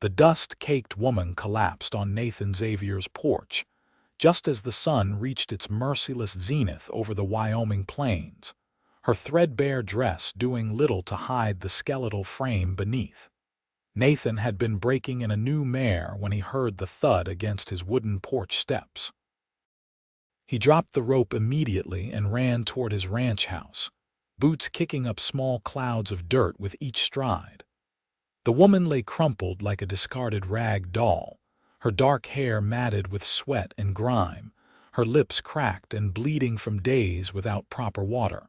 The dust-caked woman collapsed on Nathan Xavier's porch, just as the sun reached its merciless zenith over the Wyoming plains, her threadbare dress doing little to hide the skeletal frame beneath. Nathan had been breaking in a new mare when he heard the thud against his wooden porch steps. He dropped the rope immediately and ran toward his ranch house, boots kicking up small clouds of dirt with each stride. The woman lay crumpled like a discarded rag doll, her dark hair matted with sweat and grime, her lips cracked and bleeding from days without proper water.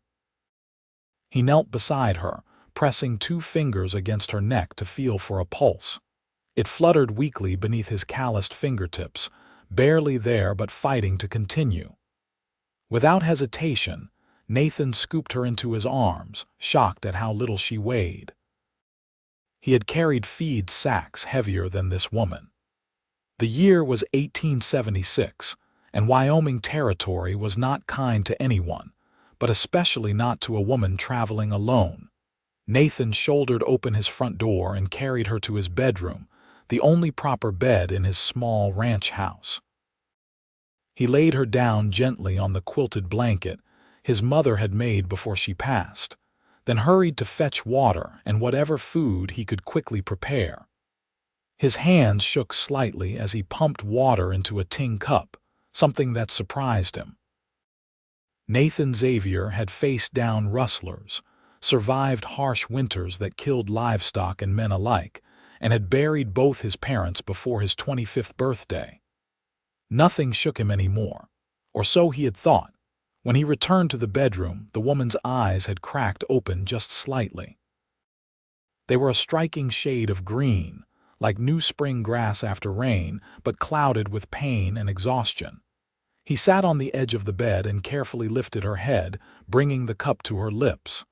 He knelt beside her, pressing 2 fingers against her neck to feel for a pulse. It fluttered weakly beneath his calloused fingertips, barely there but fighting to continue. Without hesitation, Nathan scooped her into his arms, shocked at how little she weighed. He had carried feed sacks heavier than this woman. The year was 1876, and Wyoming territory was not kind to anyone, but especially not to a woman traveling alone. Nathan shouldered open his front door and carried her to his bedroom, the only proper bed in his small ranch house. He laid her down gently on the quilted blanket his mother had made before she passed, then hurried to fetch water and whatever food he could quickly prepare. His hands shook slightly as he pumped water into a tin cup, something that surprised him. Nathan Xavier had faced down rustlers, survived harsh winters that killed livestock and men alike, and had buried both his parents before his 25th birthday. Nothing shook him anymore, or so he had thought. When he returned to the bedroom, the woman's eyes had cracked open just slightly. They were a striking shade of green, like new spring grass after rain, but clouded with pain and exhaustion. He sat on the edge of the bed and carefully lifted her head, bringing the cup to her lips.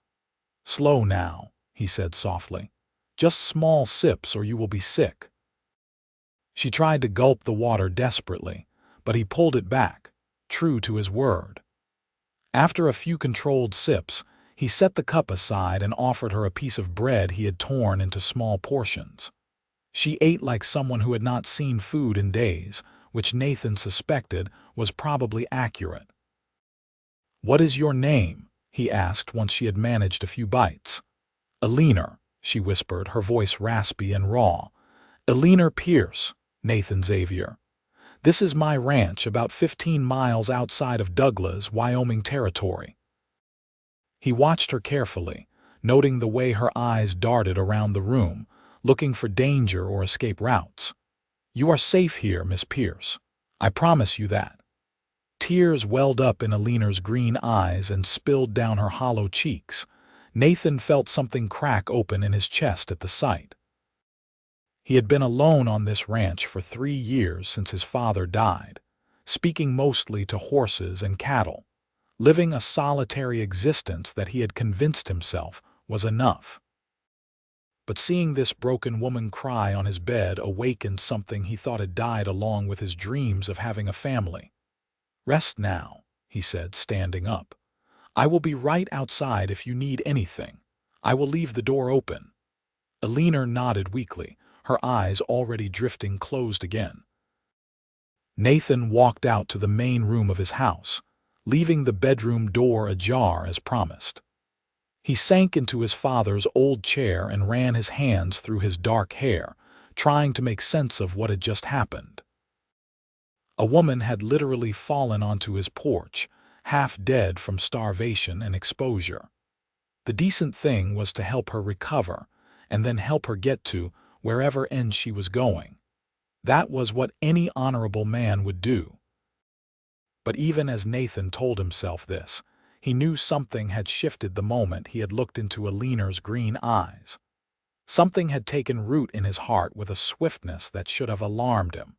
"Slow now," he said softly. "Just small sips or you will be sick." She tried to gulp the water desperately, but he pulled it back, true to his word. After a few controlled sips, he set the cup aside and offered her a piece of bread he had torn into small portions. She ate like someone who had not seen food in days, which Nathan suspected was probably accurate. "What is your name?" he asked once she had managed a few bites. "Eleanor," she whispered, her voice raspy and raw. "Eleanor Pierce, Nathan Xavier. This is my ranch about 15 miles outside of Douglas, Wyoming territory." He watched her carefully, noting the way her eyes darted around the room, looking for danger or escape routes. "You are safe here, Miss Pierce. I promise you that." Tears welled up in Eleanor's green eyes and spilled down her hollow cheeks. Nathan felt something crack open in his chest at the sight. He had been alone on this ranch for 3 years since his father died, speaking mostly to horses and cattle, living a solitary existence that he had convinced himself was enough. But seeing this broken woman cry on his bed awakened something he thought had died along with his dreams of having a family. "Rest now," he said, standing up. "I will be right outside if you need anything. I will leave the door open." Eleanor nodded weakly, her eyes already drifting closed again. Nathan walked out to the main room of his house, leaving the bedroom door ajar as promised. He sank into his father's old chair and ran his hands through his dark hair, trying to make sense of what had just happened. A woman had literally fallen onto his porch, half dead from starvation and exposure. The decent thing was to help her recover, and then help her get to wherever end she was going. That was what any honorable man would do. But even as Nathan told himself this, he knew something had shifted the moment he had looked into Eleanor's green eyes. Something had taken root in his heart with a swiftness that should have alarmed him.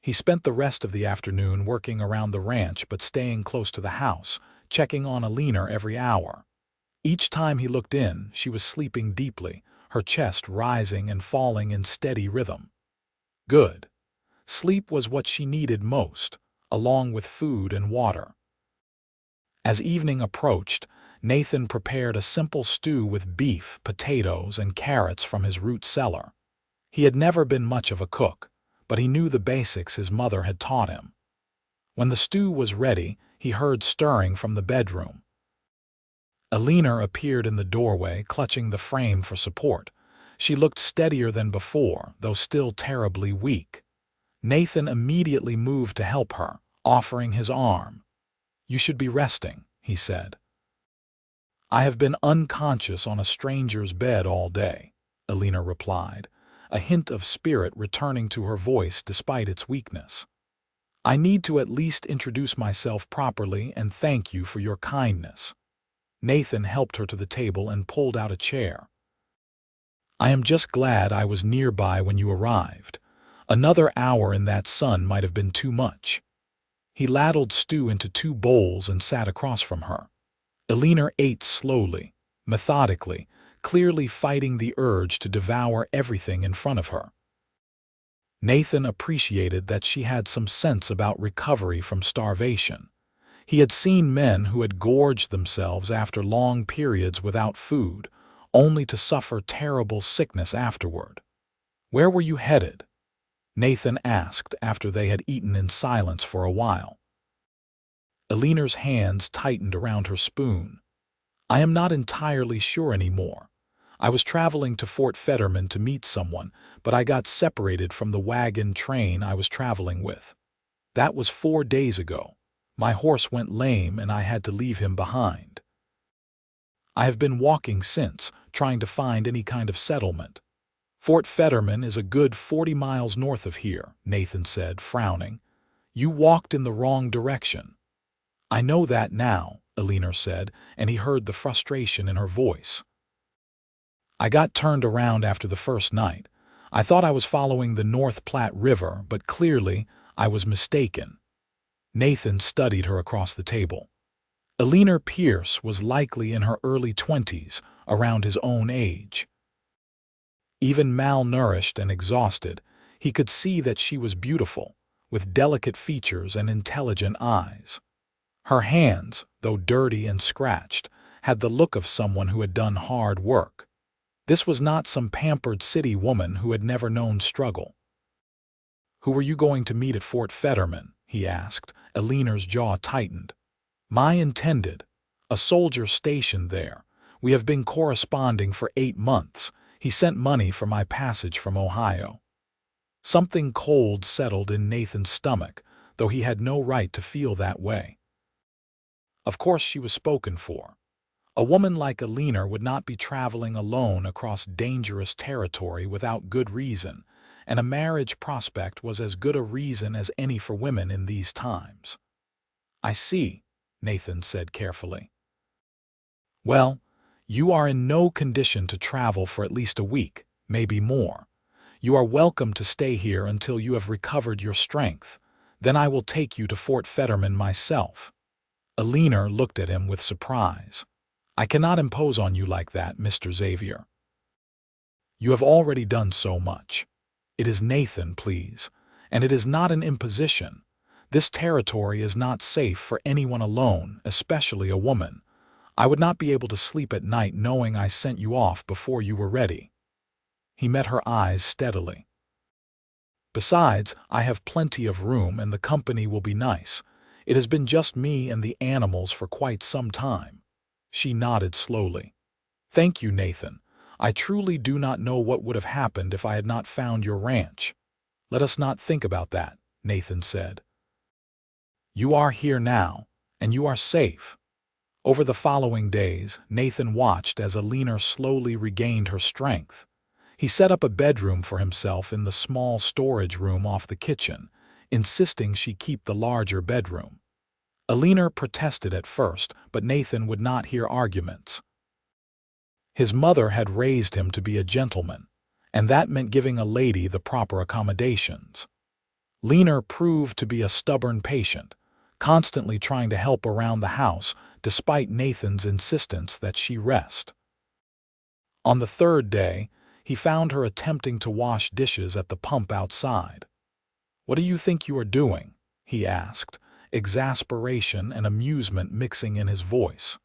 He spent the rest of the afternoon working around the ranch but staying close to the house, checking on Eleanor every hour. Each time he looked in, she was sleeping deeply, her chest rising and falling in steady rhythm. Good. Sleep was what she needed most, along with food and water. As evening approached, Nathan prepared a simple stew with beef, potatoes, and carrots from his root cellar. He had never been much of a cook, but he knew the basics his mother had taught him. When the stew was ready, he heard stirring from the bedroom. Eleanor appeared in the doorway, clutching the frame for support. She looked steadier than before, though still terribly weak. Nathan immediately moved to help her, offering his arm. "You should be resting," he said. "I have been unconscious on a stranger's bed all day," Eleanor replied, a hint of spirit returning to her voice despite its weakness. "I need to at least introduce myself properly and thank you for your kindness." Nathan helped her to the table and pulled out a chair. "I am just glad I was nearby when you arrived. Another hour in that sun might have been too much." He ladled stew into 2 bowls and sat across from her. Eleanor ate slowly, methodically, clearly fighting the urge to devour everything in front of her. Nathan appreciated that she had some sense about recovery from starvation. He had seen men who had gorged themselves after long periods without food, only to suffer terrible sickness afterward. "Where were you headed?" Nathan asked after they had eaten in silence for a while. Eleanor's hands tightened around her spoon. "I am not entirely sure anymore. I was traveling to Fort Fetterman to meet someone, but I got separated from the wagon train I was traveling with. That was 4 days ago. My horse went lame and I had to leave him behind. I have been walking since, trying to find any kind of settlement. Fort Fetterman is a good 40 miles north of here," Nathan said, frowning. "You walked in the wrong direction." "I know that now," Eleanor said, and he heard the frustration in her voice. "I got turned around after the first night. I thought I was following the North Platte River, but clearly I was mistaken." Nathan studied her across the table. Eleanor Pierce was likely in her early 20s, around his own age. Even malnourished and exhausted, he could see that she was beautiful, with delicate features and intelligent eyes. Her hands, though dirty and scratched, had the look of someone who had done hard work. This was not some pampered city woman who had never known struggle. "Who were you going to meet at Fort Fetterman?" he asked. Eleanor's jaw tightened. "My intended. A soldier stationed there. We have been corresponding for 8 months. He sent money for my passage from Ohio." Something cold settled in Nathan's stomach, though he had no right to feel that way. Of course she was spoken for. A woman like Eleanor would not be traveling alone across dangerous territory without good reason, and a marriage prospect was as good a reason as any for women in these times. "I see," Nathan said carefully. "Well, you are in no condition to travel for at least a week, maybe more. You are welcome to stay here until you have recovered your strength. Then I will take you to Fort Fetterman myself." Eleanor looked at him with surprise. "I cannot impose on you like that, Mr. Xavier. You have already done so much. It is Nathan, please, and it is not an imposition. This territory is not safe for anyone alone, especially a woman. I would not be able to sleep at night knowing I sent you off before you were ready." He met her eyes steadily. "Besides, I have plenty of room and the company will be nice. It has been just me and the animals for quite some time." She nodded slowly. "Thank you, Nathan. I truly do not know what would have happened if I had not found your ranch." "Let us not think about that," Nathan said. "You are here now, and you are safe." Over the following days, Nathan watched as Eleanor slowly regained her strength. He set up a bedroom for himself in the small storage room off the kitchen, insisting she keep the larger bedroom. Eleanor protested at first, but Nathan would not hear arguments. His mother had raised him to be a gentleman, and that meant giving a lady the proper accommodations. Eleanor proved to be a stubborn patient, constantly trying to help around the house despite Nathan's insistence that she rest. On the 3rd day, he found her attempting to wash dishes at the pump outside. "What do you think you are doing?" he asked, exasperation and amusement mixing in his voice.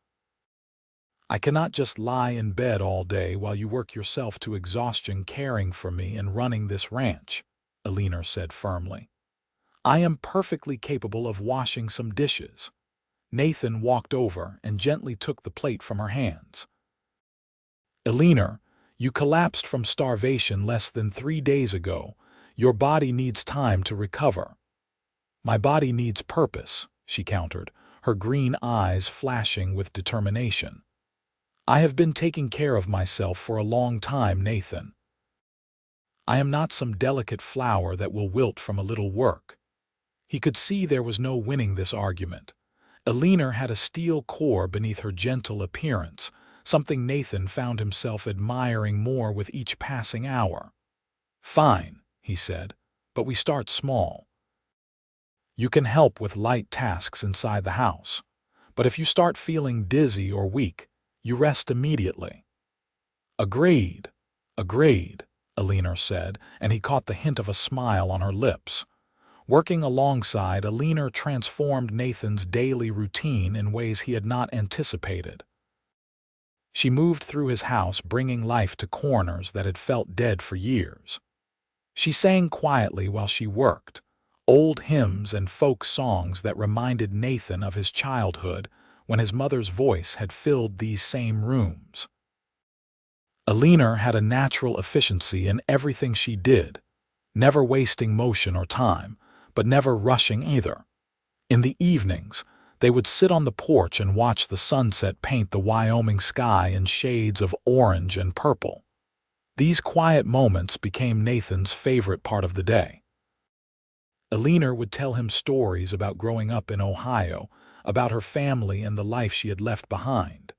I cannot just lie in bed all day while you work yourself to exhaustion caring for me and running this ranch, Eleanor said firmly. I am perfectly capable of washing some dishes. Nathan walked over and gently took the plate from her hands. Eleanor, you collapsed from starvation less than 3 days ago. Your body needs time to recover. My body needs purpose, she countered, her green eyes flashing with determination. I have been taking care of myself for a long time, Nathan. I am not some delicate flower that will wilt from a little work. He could see there was no winning this argument. Eleanor had a steel core beneath her gentle appearance, something Nathan found himself admiring more with each passing hour. Fine, he said, but we start small. You can help with light tasks inside the house, but if you start feeling dizzy or weak, you rest immediately. Agreed, agreed, Eleanor said, and he caught the hint of a smile on her lips. Working alongside, Eleanor transformed Nathan's daily routine in ways he had not anticipated. She moved through his house, bringing life to corners that had felt dead for years. She sang quietly while she worked, old hymns and folk songs that reminded Nathan of his childhood when his mother's voice had filled these same rooms. Eleanor had a natural efficiency in everything she did, never wasting motion or time, but never rushing either. In the evenings, they would sit on the porch and watch the sunset paint the Wyoming sky in shades of orange and purple. These quiet moments became Nathan's favorite part of the day. Eleanor would tell him stories about growing up in Ohio, about her family and the life she had left behind.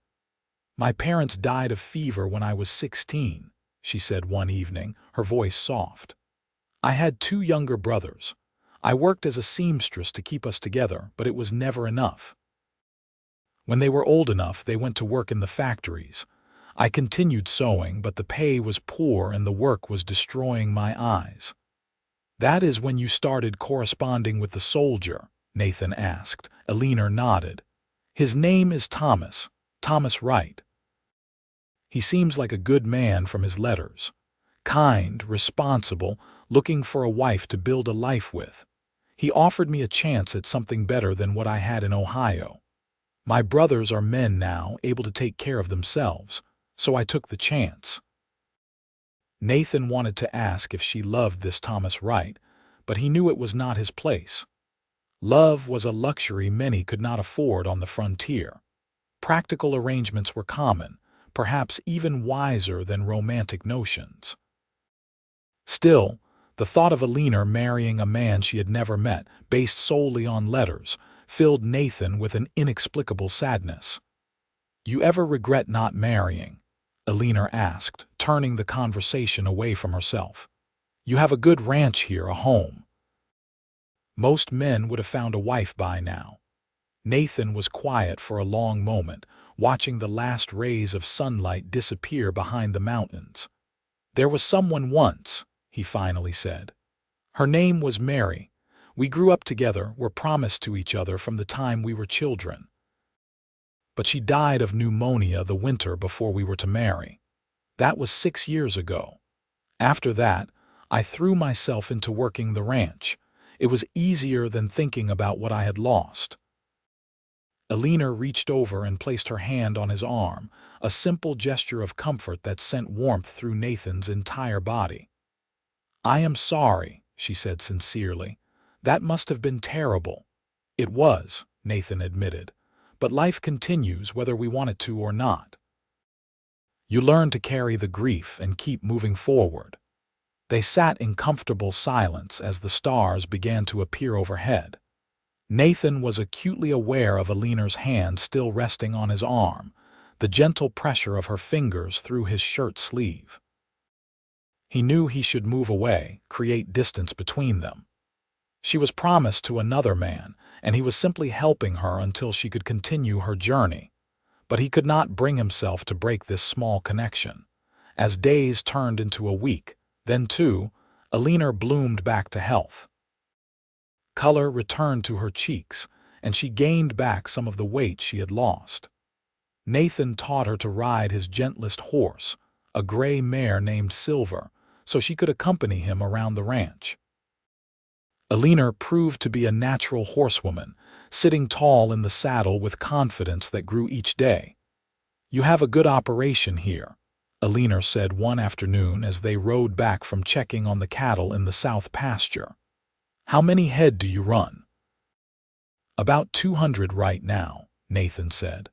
My parents died of fever when I was 16, she said one evening, her voice soft. I had 2 younger brothers. I worked as a seamstress to keep us together, but it was never enough. When they were old enough, they went to work in the factories. I continued sewing, but the pay was poor and the work was destroying my eyes. That is when you started corresponding with the soldier, Nathan asked. Eleanor nodded. His name is Thomas Wright. He seems like a good man from his letters. Kind, responsible, looking for a wife to build a life with. He offered me a chance at something better than what I had in Ohio. My brothers are men now, able to take care of themselves, so I took the chance. Nathan wanted to ask if she loved this Thomas Wright, but he knew it was not his place. Love was a luxury many could not afford on the frontier. Practical arrangements were common, perhaps even wiser than romantic notions. Still, the thought of Eleanor marrying a man she had never met, based solely on letters, filled Nathan with an inexplicable sadness. You ever regret not marrying? Eleanor asked, turning the conversation away from herself. You have a good ranch here, a home. Most men would have found a wife by now. Nathan was quiet for a long moment, watching the last rays of sunlight disappear behind the mountains. There was someone once, he finally said. Her name was Mary. We grew up together, were promised to each other from the time we were children. But she died of pneumonia the winter before we were to marry. That was 6 years ago. After that, I threw myself into working the ranch. It was easier than thinking about what I had lost. Eleanor reached over and placed her hand on his arm, a simple gesture of comfort that sent warmth through Nathan's entire body. I am sorry, she said sincerely. That must have been terrible. It was, Nathan admitted, but life continues whether we want it to or not. You learn to carry the grief and keep moving forward. They sat in comfortable silence as the stars began to appear overhead. Nathan was acutely aware of Eleanor's hand still resting on his arm, the gentle pressure of her fingers through his shirt sleeve. He knew he should move away, create distance between them. She was promised to another man, and he was simply helping her until she could continue her journey. But he could not bring himself to break this small connection. As days turned into a week, then 2, Eleanor bloomed back to health. Color returned to her cheeks, and she gained back some of the weight she had lost. Nathan taught her to ride his gentlest horse, a gray mare named Silver, so she could accompany him around the ranch. Eleanor proved to be a natural horsewoman, sitting tall in the saddle with confidence that grew each day. "You have a good operation here," Eleanor said one afternoon as they rode back from checking on the cattle in the south pasture. "How many head do you run?" "About 200 right now," Nathan said.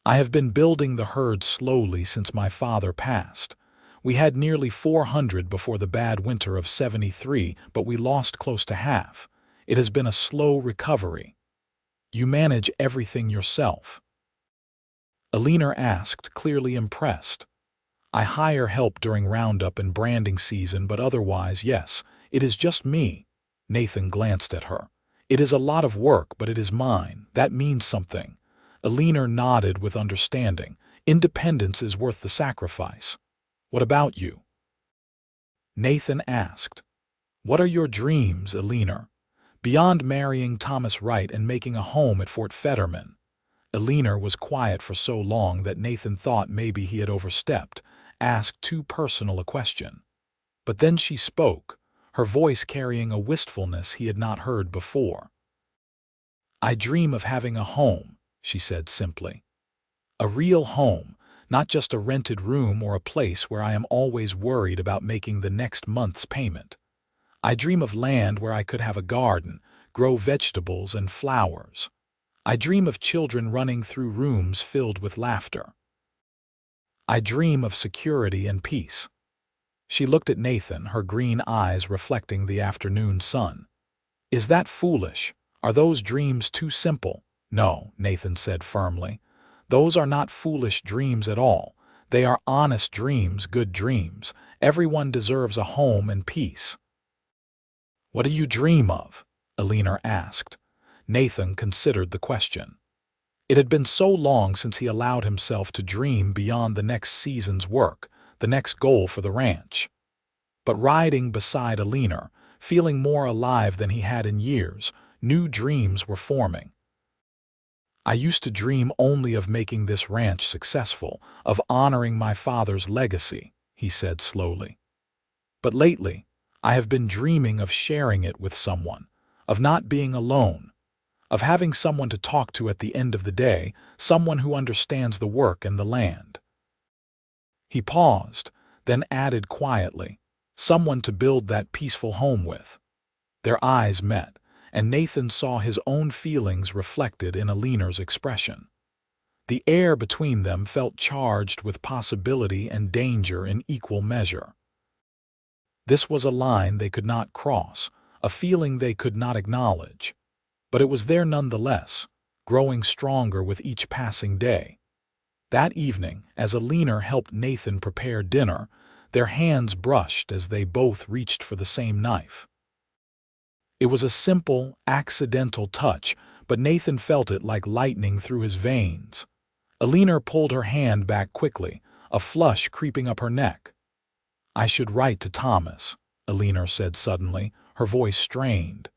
"I have been building the herd slowly since my father passed. We had nearly 400 before the bad winter of '73, but we lost close to half. It has been a slow recovery." "You manage everything yourself?" Eleanor asked, clearly impressed. "I hire help during roundup and branding season, but otherwise, yes, it is just me." Nathan glanced at her. "It is a lot of work, but it is mine. That means something." Eleanor nodded with understanding. "Independence is worth the sacrifice." "What about you?" Nathan asked. "What are your dreams, Eleanor? Beyond marrying Thomas Wright and making a home at Fort Fetterman?" Eleanor was quiet for so long that Nathan thought maybe he had overstepped, asked too personal a question. But then she spoke, her voice carrying a wistfulness he had not heard before. "I dream of having a home," she said simply. "A real home, not just a rented room or a place where I am always worried about making the next month's payment. I dream of land where I could have a garden, grow vegetables and flowers. I dream of children running through rooms filled with laughter. I dream of security and peace." She looked at Nathan, her green eyes reflecting the afternoon sun. "Is that foolish? Are those dreams too simple?" "No," Nathan said firmly. "Those are not foolish dreams at all. They are honest dreams, good dreams. Everyone deserves a home and peace." "What do you dream of?" Eleanor asked. Nathan considered the question. It had been so long since he allowed himself to dream beyond the next season's work, the next goal for the ranch. But riding beside Eleanor, feeling more alive than he had in years, new dreams were forming. "I used to dream only of making this ranch successful, of honoring my father's legacy," he said slowly. "But lately, I have been dreaming of sharing it with someone, of not being alone, of having someone to talk to at the end of the day, someone who understands the work and the land." He paused, then added quietly, "Someone to build that peaceful home with." Their eyes met, and Nathan saw his own feelings reflected in Eleanor's expression. The air between them felt charged with possibility and danger in equal measure. This was a line they could not cross, a feeling they could not acknowledge. But it was there nonetheless, growing stronger with each passing day. That evening, as Eleanor helped Nathan prepare dinner, their hands brushed as they both reached for the same knife. It was a simple, accidental touch, but Nathan felt it like lightning through his veins. Eleanor pulled her hand back quickly, a flush creeping up her neck. "I should write to Thomas," Eleanor said suddenly, her voice strained.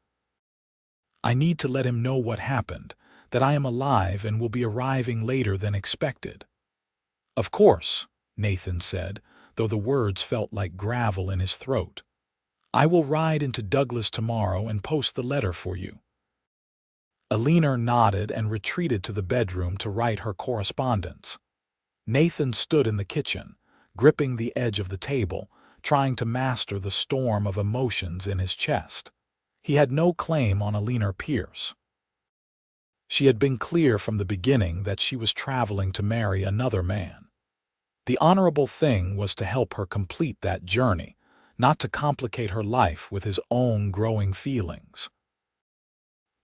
"I need to let him know what happened, that I am alive and will be arriving later than expected." "Of course," Nathan said, though the words felt like gravel in his throat. "I will ride into Douglas tomorrow and post the letter for you." Eleanor nodded and retreated to the bedroom to write her correspondence. Nathan stood in the kitchen, gripping the edge of the table, trying to master the storm of emotions in his chest. He had no claim on Eleanor Pierce. She had been clear from the beginning that she was traveling to marry another man. The honorable thing was to help her complete that journey, not to complicate her life with his own growing feelings.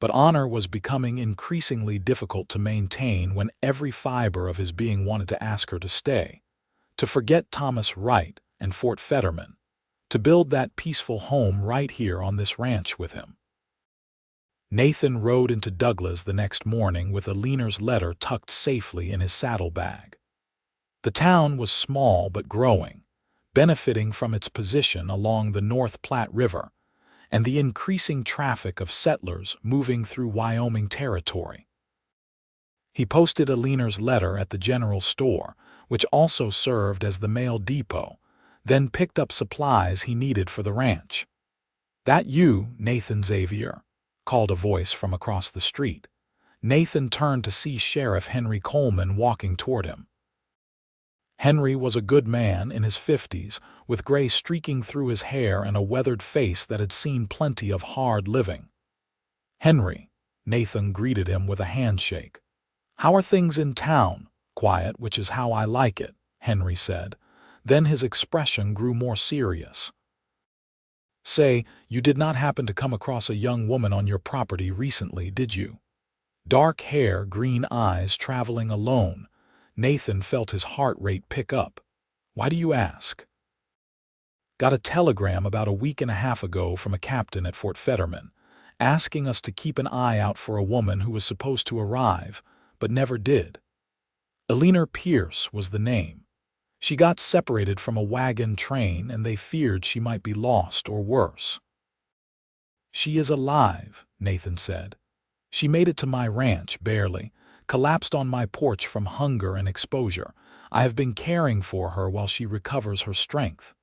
But honor was becoming increasingly difficult to maintain when every fiber of his being wanted to ask her to stay, to forget Thomas Wright and Fort Fetterman, to build that peaceful home right here on this ranch with him. Nathan rode into Douglas the next morning with Eleanor's letter tucked safely in his saddlebag. The town was small but growing, benefiting from its position along the North Platte River and the increasing traffic of settlers moving through Wyoming territory. He posted Eleanor's letter at the general store, which also served as the mail depot, then picked up supplies he needed for the ranch. "That you, Nathan Xavier?" called a voice from across the street. Nathan turned to see Sheriff Henry Coleman walking toward him. Henry was a good man in his 50s, with gray streaking through his hair and a weathered face that had seen plenty of hard living. "Henry," Nathan greeted him with a handshake. "How are things in town?" "Quiet, which is how I like it," Henry said. Then his expression grew more serious. "Say, you did not happen to come across a young woman on your property recently, did you?" Dark hair, green eyes, traveling alone. Nathan felt his heart rate pick up. "Why do you ask?" "Got a telegram about a week and a half ago from a captain at Fort Fetterman, asking us to keep an eye out for a woman who was supposed to arrive, but never did. Eleanor Pierce was the name. She got separated from a wagon train and they feared she might be lost or worse." "She is alive," Nathan said. "She made it to my ranch, barely, collapsed on my porch from hunger and exposure. I have been caring for her while she recovers her strength."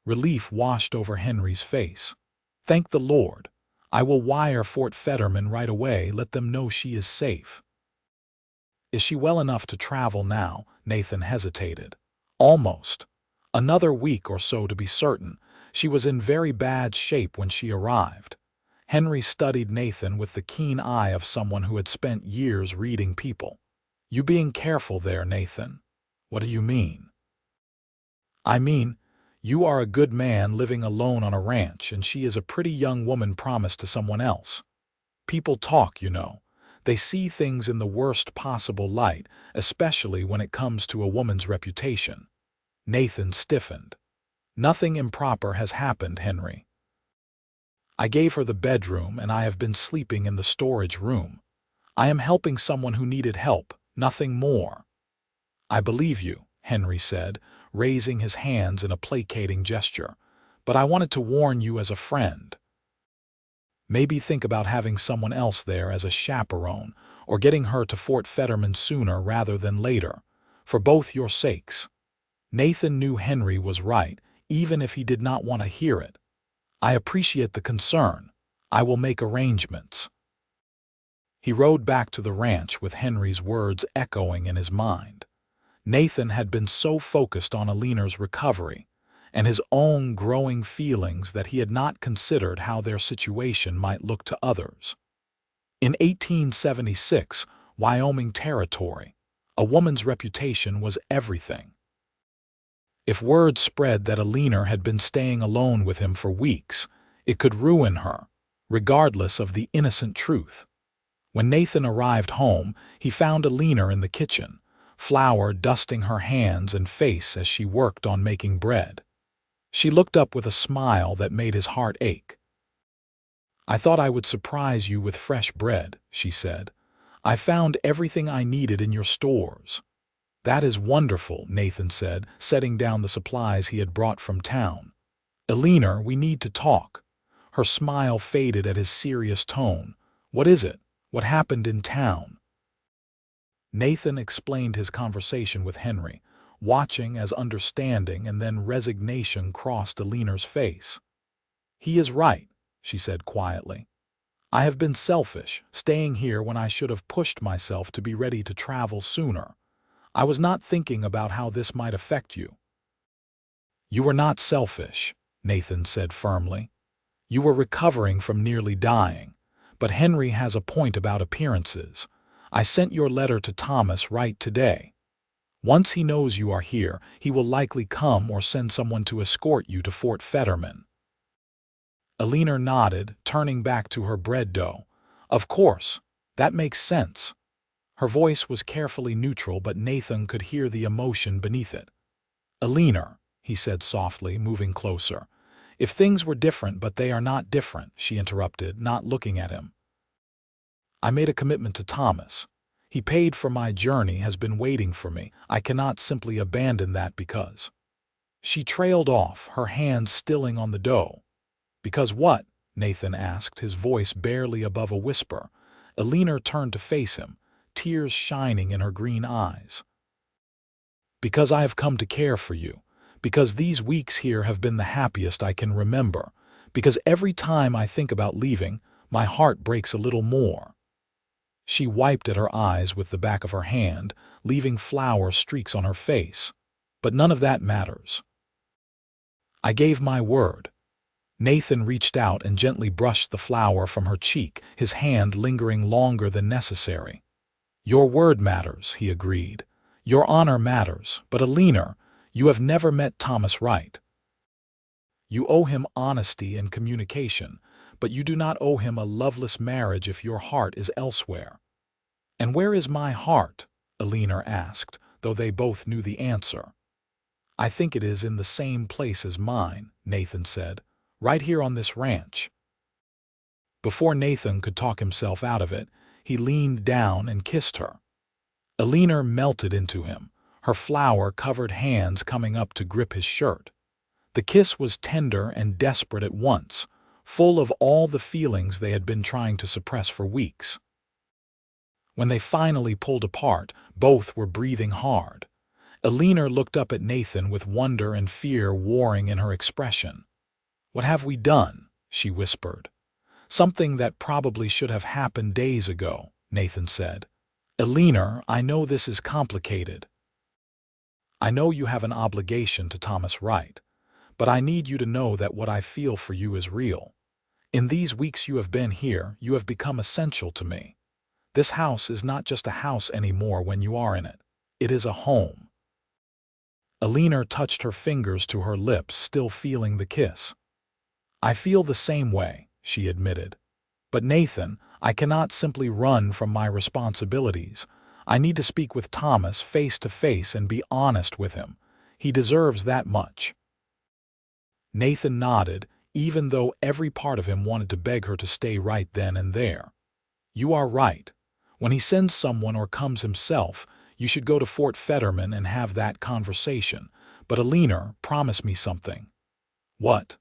Relief washed over Henry's face. "Thank the Lord. I will wire Fort Fetterman right away, let them know she is safe." "Is she well enough to travel now?" Nathan hesitated. "Almost. Another week or so to be certain. She was in very bad shape when she arrived." Henry studied Nathan with the keen eye of someone who had spent years reading people. "You being careful there, Nathan." "What do you mean?" "I mean, you are a good man living alone on a ranch, and she is a pretty young woman promised to someone else. People talk, you know. They see things in the worst possible light, especially when it comes to a woman's reputation." Nathan stiffened. "Nothing improper has happened, Henry. I gave her the bedroom and I have been sleeping in the storage room. I am helping someone who needed help, nothing more." "I believe you," Henry said, raising his hands in a placating gesture. "But I wanted to warn you as a friend. Maybe think about having someone else there as a chaperone, or getting her to Fort Fetterman sooner rather than later, for both your sakes." Nathan knew Henry was right, even if he did not want to hear it. "I appreciate the concern. I will make arrangements." He rode back to the ranch with Henry's words echoing in his mind. Nathan had been so focused on Eleanor's recovery and his own growing feelings that he had not considered how their situation might look to others. In 1876, Wyoming Territory, a woman's reputation was everything. If word spread that Eleanor had been staying alone with him for weeks, it could ruin her, regardless of the innocent truth. When Nathan arrived home, he found Eleanor in the kitchen, flour dusting her hands and face as she worked on making bread. She looked up with a smile that made his heart ache. "I thought I would surprise you with fresh bread," she said. "I found everything I needed in your stores." "That is wonderful," Nathan said, setting down the supplies he had brought from town. "Eleanor, we need to talk." Her smile faded at his serious tone. "What is it? What happened in town?" Nathan explained his conversation with Henry, watching as understanding and then resignation crossed Eleanor's face. "He is right," she said quietly. "I have been selfish, staying here when I should have pushed myself to be ready to travel sooner. I was not thinking about how this might affect you." "You were not selfish," Nathan said firmly. "You were recovering from nearly dying. But Henry has a point about appearances. I sent your letter to Thomas right today. Once he knows you are here, he will likely come or send someone to escort you to Fort Fetterman." Eleanor nodded, turning back to her bread dough. "Of course, that makes sense." Her voice was carefully neutral, but Nathan could hear the emotion beneath it. "Eleanor," he said softly, moving closer. "If things were different, but they are not different," she interrupted, not looking at him. "I made a commitment to Thomas. He paid for my journey, has been waiting for me. I cannot simply abandon that because—" She trailed off, her hands stilling on the dough. "Because what?" Nathan asked, his voice barely above a whisper. Eleanor turned to face him, tears shining in her green eyes. "Because I have come to care for you. Because these weeks here have been the happiest I can remember. Because every time I think about leaving, my heart breaks a little more." She wiped at her eyes with the back of her hand, leaving flour streaks on her face. "But none of that matters. I gave my word." Nathan reached out and gently brushed the flour from her cheek, his hand lingering longer than necessary. "Your word matters," he agreed. "Your honor matters, but Eleanor, you have never met Thomas Wright. You owe him honesty and communication, but you do not owe him a loveless marriage if your heart is elsewhere." "And where is my heart?" Eleanor asked, though they both knew the answer. "I think it is in the same place as mine," Nathan said, "right here on this ranch." Before Nathan could talk himself out of it, he leaned down and kissed her. Eleanor melted into him, her flour-covered hands coming up to grip his shirt. The kiss was tender and desperate at once, full of all the feelings they had been trying to suppress for weeks. When they finally pulled apart, both were breathing hard. Eleanor looked up at Nathan with wonder and fear warring in her expression. "What have we done?" she whispered. "Something that probably should have happened days ago," Nathan said. "Eleanor, I know this is complicated. I know you have an obligation to Thomas Wright, but I need you to know that what I feel for you is real. In these weeks you have been here, you have become essential to me. This house is not just a house anymore when you are in it. It is a home." Eleanor touched her fingers to her lips, still feeling the kiss. "I feel the same way," she admitted. "But Nathan, I cannot simply run from my responsibilities. I need to speak with Thomas face to face and be honest with him. He deserves that much." Nathan nodded, even though every part of him wanted to beg her to stay right then and there. "You are right. When he sends someone or comes himself, you should go to Fort Fetterman and have that conversation. But Eleanor, promise me something." "What?"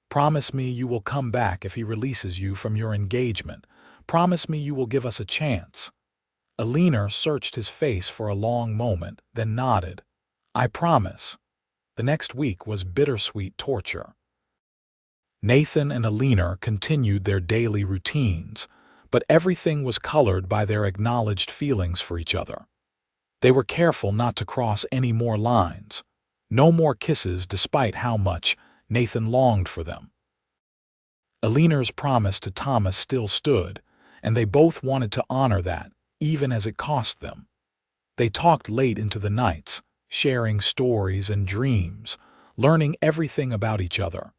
"Promise me you will come back if he releases you from your engagement. Promise me you will give us a chance." Eleanor searched his face for a long moment, then nodded. "I promise." The next week was bittersweet torture. Nathan and Eleanor continued their daily routines, but everything was colored by their acknowledged feelings for each other. They were careful not to cross any more lines. No more kisses despite how much Nathan longed for them. Eleanor's promise to Thomas still stood, and they both wanted to honor that, even as it cost them. They talked late into the nights, sharing stories and dreams, learning everything about each other.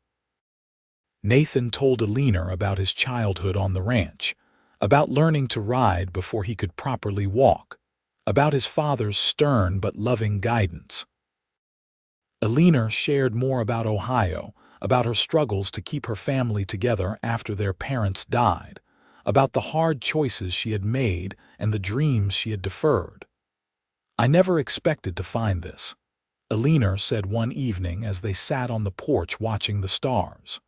Nathan told Eleanor about his childhood on the ranch, about learning to ride before he could properly walk, about his father's stern but loving guidance. Eleanor shared more about Ohio, about her struggles to keep her family together after their parents died, about the hard choices she had made and the dreams she had deferred. "I never expected to find this," Eleanor said one evening as they sat on the porch watching the stars.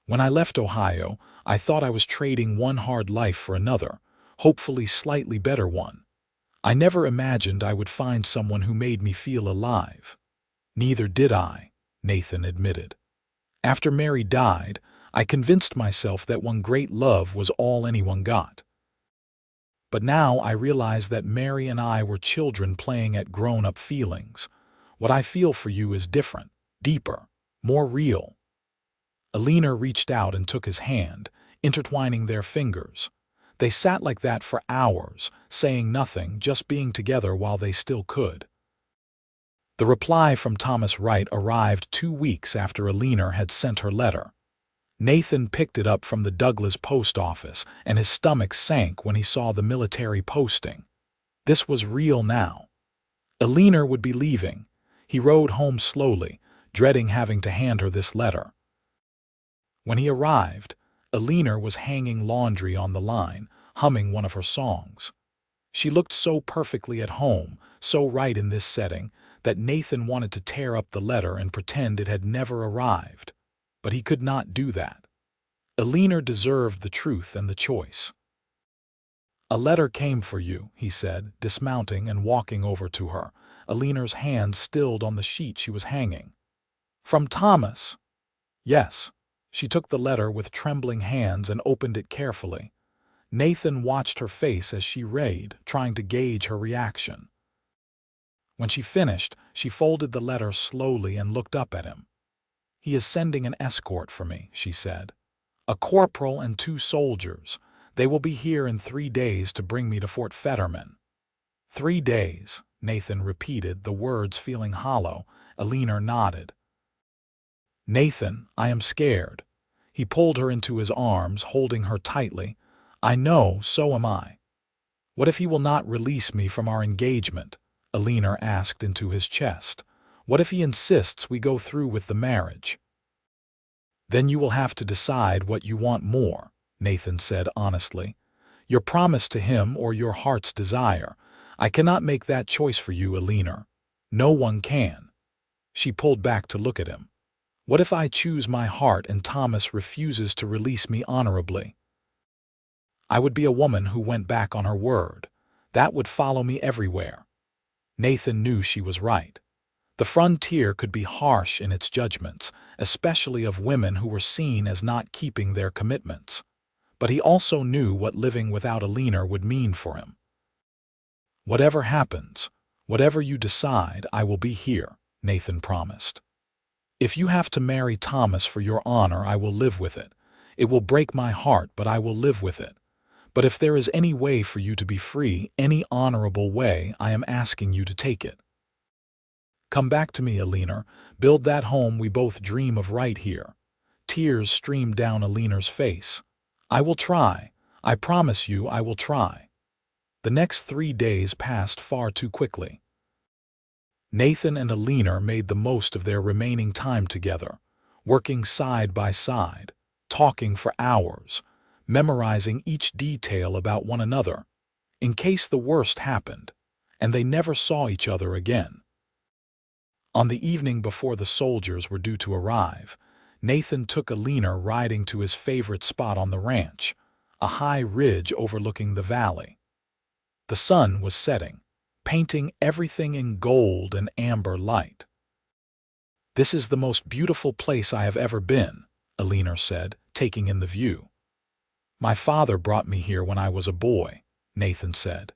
"When I left Ohio, I thought I was trading one hard life for another, hopefully slightly better one. I never imagined I would find someone who made me feel alive." "Neither did I," Nathan admitted. "After Mary died, I convinced myself that one great love was all anyone got. But now I realize that Mary and I were children playing at grown-up feelings. What I feel for you is different, deeper, more real." Eleanor reached out and took his hand, intertwining their fingers. They sat like that for hours, saying nothing, just being together while they still could. The reply from Thomas Wright arrived 2 weeks after Eleanor had sent her letter. Nathan picked it up from the Douglas post office, and his stomach sank when he saw the military posting. This was real now. Eleanor would be leaving. He rode home slowly, dreading having to hand her this letter. When he arrived, Eleanor was hanging laundry on the line, humming one of her songs. She looked so perfectly at home, so right in this setting, that Nathan wanted to tear up the letter and pretend it had never arrived. But he could not do that. Eleanor deserved the truth and the choice. "A letter came for you," he said, dismounting and walking over to her, Eleanor's hand stilled on the sheet she was hanging. "From Thomas?" "Yes." She took the letter with trembling hands and opened it carefully. Nathan watched her face as she read, trying to gauge her reaction. When she finished, she folded the letter slowly and looked up at him. "He is sending an escort for me," she said. "A corporal and 2 soldiers. They will be here in 3 days to bring me to Fort Fetterman." 3 days, Nathan repeated, the words feeling hollow. Eleanor nodded. "Nathan, I am scared." He pulled her into his arms, holding her tightly. "I know, so am I." "What if he will not release me from our engagement?" Eleanor asked into his chest. "What if he insists we go through with the marriage?" "Then you will have to decide what you want more," Nathan said honestly. "Your promise to him or your heart's desire. I cannot make that choice for you, Eleanor. No one can." She pulled back to look at him. "What if I choose my heart and Thomas refuses to release me honorably?" "I would be a woman who went back on her word. That would follow me everywhere." Nathan knew she was right. The frontier could be harsh in its judgments, especially of women who were seen as not keeping their commitments. But he also knew what living without Eleanor would mean for him. "Whatever happens, whatever you decide, I will be here," Nathan promised. "If you have to marry Thomas for your honor, I will live with it. It will break my heart, but I will live with it. But if there is any way for you to be free, any honorable way, I am asking you to take it. Come back to me, Eleanor. Build that home we both dream of right here." Tears streamed down Eleanor's face. "I will try. I promise you I will try." The next 3 days passed far too quickly. Nathan and Eleanor made the most of their remaining time together, working side by side, talking for hours, memorizing each detail about one another, in case the worst happened, and they never saw each other again. On the evening before the soldiers were due to arrive, Nathan took Eleanor riding to his favorite spot on the ranch, a high ridge overlooking the valley. The sun was setting, painting everything in gold and amber light. "This is the most beautiful place I have ever been," Eleanor said, taking in the view. "My father brought me here when I was a boy," Nathan said.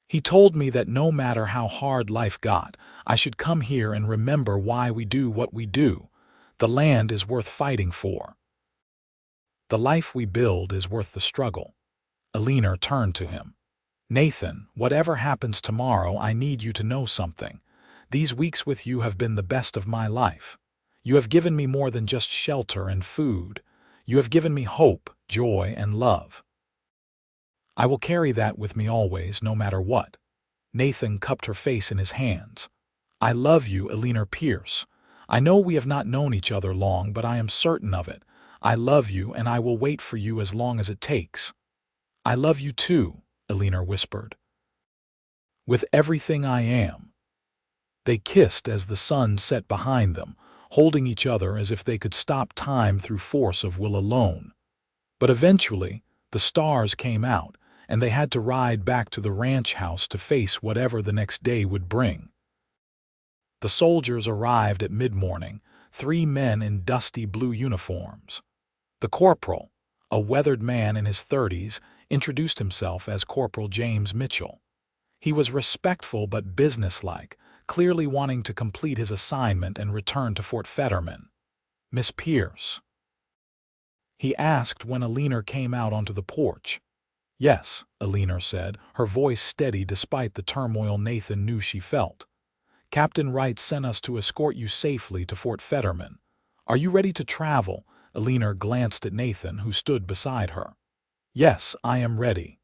"He told me that no matter how hard life got, I should come here and remember why we do what we do. The land is worth fighting for. The life we build is worth the struggle." Eleanor turned to him. "Nathan, whatever happens tomorrow, I need you to know something. These weeks with you have been the best of my life. You have given me more than just shelter and food. You have given me hope, joy, and love. I will carry that with me always, no matter what." Nathan cupped her face in his hands. "I love you, Eleanor Pierce. I know we have not known each other long, but I am certain of it. I love you, and I will wait for you as long as it takes." "I love you too," Eleanor whispered. "With everything I am." They kissed as the sun set behind them, holding each other as if they could stop time through force of will alone. But eventually, the stars came out, and they had to ride back to the ranch house to face whatever the next day would bring. The soldiers arrived at mid-morning, 3 men in dusty blue uniforms. The corporal, a weathered man in his 30s, introduced himself as Corporal James Mitchell. He was respectful but businesslike, clearly wanting to complete his assignment and return to Fort Fetterman. "Miss Pierce?" he asked when Eleanor came out onto the porch. "Yes," Eleanor said, her voice steady despite the turmoil Nathan knew she felt. "Captain Wright sent us to escort you safely to Fort Fetterman. Are you ready to travel?" Eleanor glanced at Nathan, who stood beside her. "Yes, I am ready.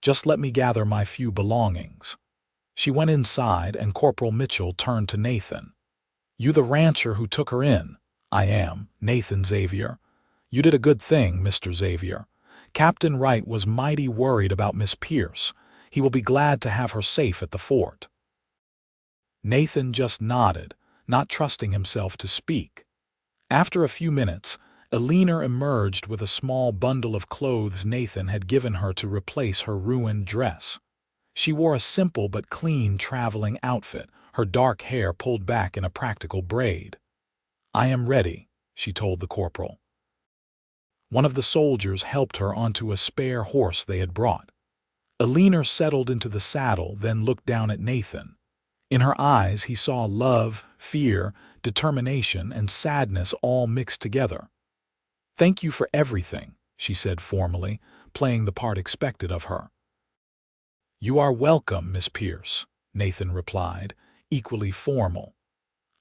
Just let me gather my few belongings." She went inside, and Corporal Mitchell turned to Nathan. "You the rancher who took her in?" "I am, Nathan Xavier." "You did a good thing, Mr. Xavier. Captain Wright was mighty worried about Miss Pierce. He will be glad to have her safe at the fort." Nathan just nodded, not trusting himself to speak. After a few minutes, Eleanor emerged with a small bundle of clothes Nathan had given her to replace her ruined dress. She wore a simple but clean traveling outfit, her dark hair pulled back in a practical braid. "I am ready," she told the corporal. One of the soldiers helped her onto a spare horse they had brought. Eleanor settled into the saddle, then looked down at Nathan. In her eyes he saw love, fear, determination, and sadness all mixed together. "Thank you for everything," she said formally, playing the part expected of her. "You are welcome, Miss Pierce," Nathan replied, equally formal.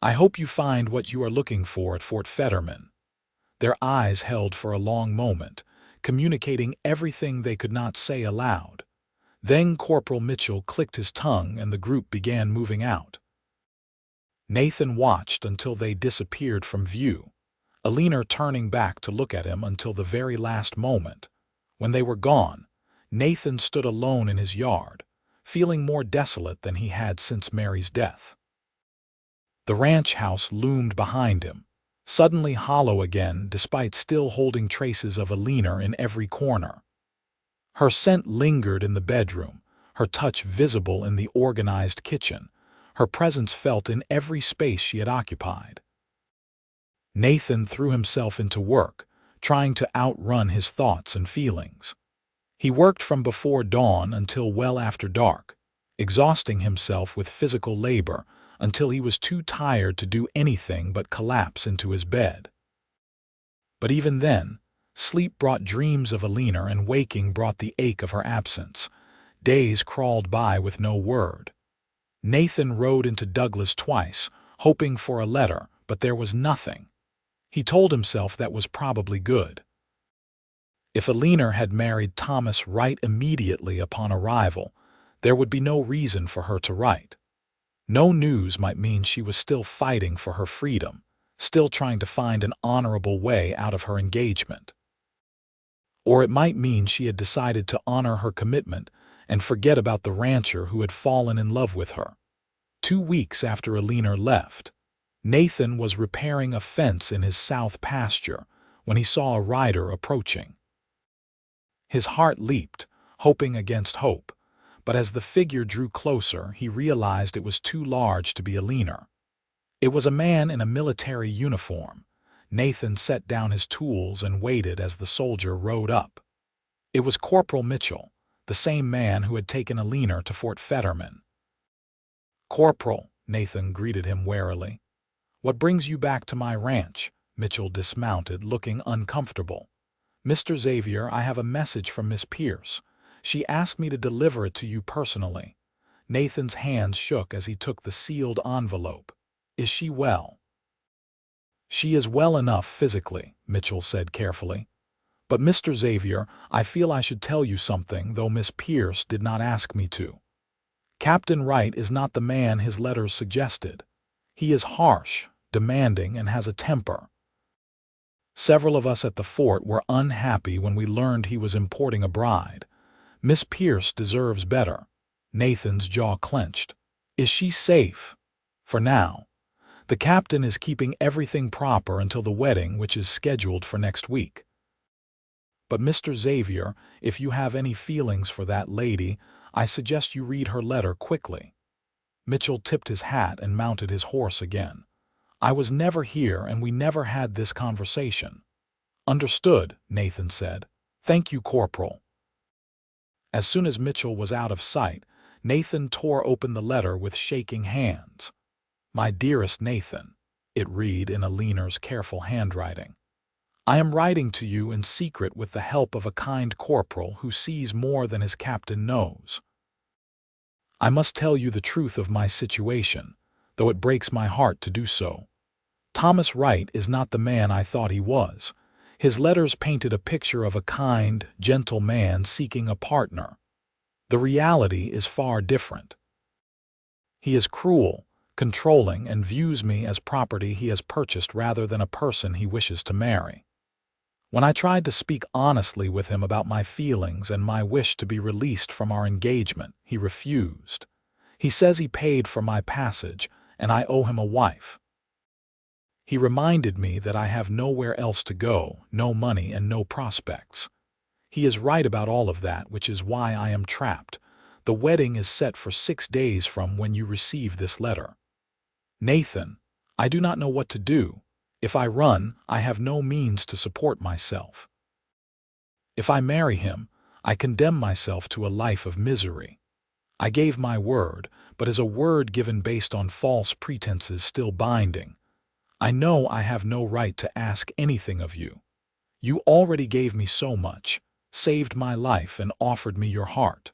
"I hope you find what you are looking for at Fort Fetterman." Their eyes held for a long moment, communicating everything they could not say aloud. Then Corporal Mitchell clicked his tongue and the group began moving out. Nathan watched until they disappeared from view, Eleanor turning back to look at him until the very last moment. When they were gone, Nathan stood alone in his yard, feeling more desolate than he had since Mary's death. The ranch house loomed behind him, suddenly hollow again despite still holding traces of Eleanor in every corner. Her scent lingered in the bedroom, her touch visible in the organized kitchen, her presence felt in every space she had occupied. Nathan threw himself into work, trying to outrun his thoughts and feelings. He worked from before dawn until well after dark, exhausting himself with physical labor until he was too tired to do anything but collapse into his bed. But even then, sleep brought dreams of Eleanor and waking brought the ache of her absence. Days crawled by with no word. Nathan rode into Douglas twice, hoping for a letter, but there was nothing. He told himself that was probably good. If Eleanor had married Thomas Wright immediately upon arrival, there would be no reason for her to write. No news might mean she was still fighting for her freedom, still trying to find an honorable way out of her engagement. Or it might mean she had decided to honor her commitment and forget about the rancher who had fallen in love with her. 2 weeks after Eleanor left, Nathan was repairing a fence in his south pasture when he saw a rider approaching. His heart leaped, hoping against hope, but as the figure drew closer, he realized it was too large to be Eleanor. It was a man in a military uniform. Nathan set down his tools and waited as the soldier rode up. It was Corporal Mitchell, the same man who had taken Eleanor to Fort Fetterman. "Corporal," Nathan greeted him warily. "What brings you back to my ranch?" Mitchell dismounted, looking uncomfortable. "Mr. Xavier, I have a message from Miss Pierce. She asked me to deliver it to you personally." Nathan's hands shook as he took the sealed envelope. "Is she well?" "She is well enough physically," Mitchell said carefully. "But Mr. Xavier, I feel I should tell you something, though Miss Pierce did not ask me to. Captain Wright is not the man his letters suggested. He is harsh, demanding, and has a temper. Several of us at the fort were unhappy when we learned he was importing a bride. Miss Pierce deserves better." Nathan's jaw clenched. "Is she safe?" "For now. The captain is keeping everything proper until the wedding, which is scheduled for next week. But Mr. Xavier, if you have any feelings for that lady, I suggest you read her letter quickly." Mitchell tipped his hat and mounted his horse again. "I was never here and we never had this conversation." "Understood," Nathan said. "Thank you, Corporal." As soon as Mitchell was out of sight, Nathan tore open the letter with shaking hands. "My dearest Nathan," it read in Eleanor's careful handwriting. "I am writing to you in secret with the help of a kind corporal who sees more than his captain knows. I must tell you the truth of my situation, though it breaks my heart to do so. Thomas Wright is not the man I thought he was. His letters painted a picture of a kind, gentle man seeking a partner. The reality is far different. He is cruel, controlling, and views me as property he has purchased rather than a person he wishes to marry. When I tried to speak honestly with him about my feelings and my wish to be released from our engagement, he refused. He says he paid for my passage, and I owe him a wife. He reminded me that I have nowhere else to go, no money and no prospects. He is right about all of that, which is why I am trapped. The wedding is set for 6 days from when you receive this letter. Nathan, I do not know what to do. If I run, I have no means to support myself. If I marry him, I condemn myself to a life of misery. I gave my word, but is a word given based on false pretenses still binding? I know I have no right to ask anything of you. You already gave me so much, saved my life and offered me your heart.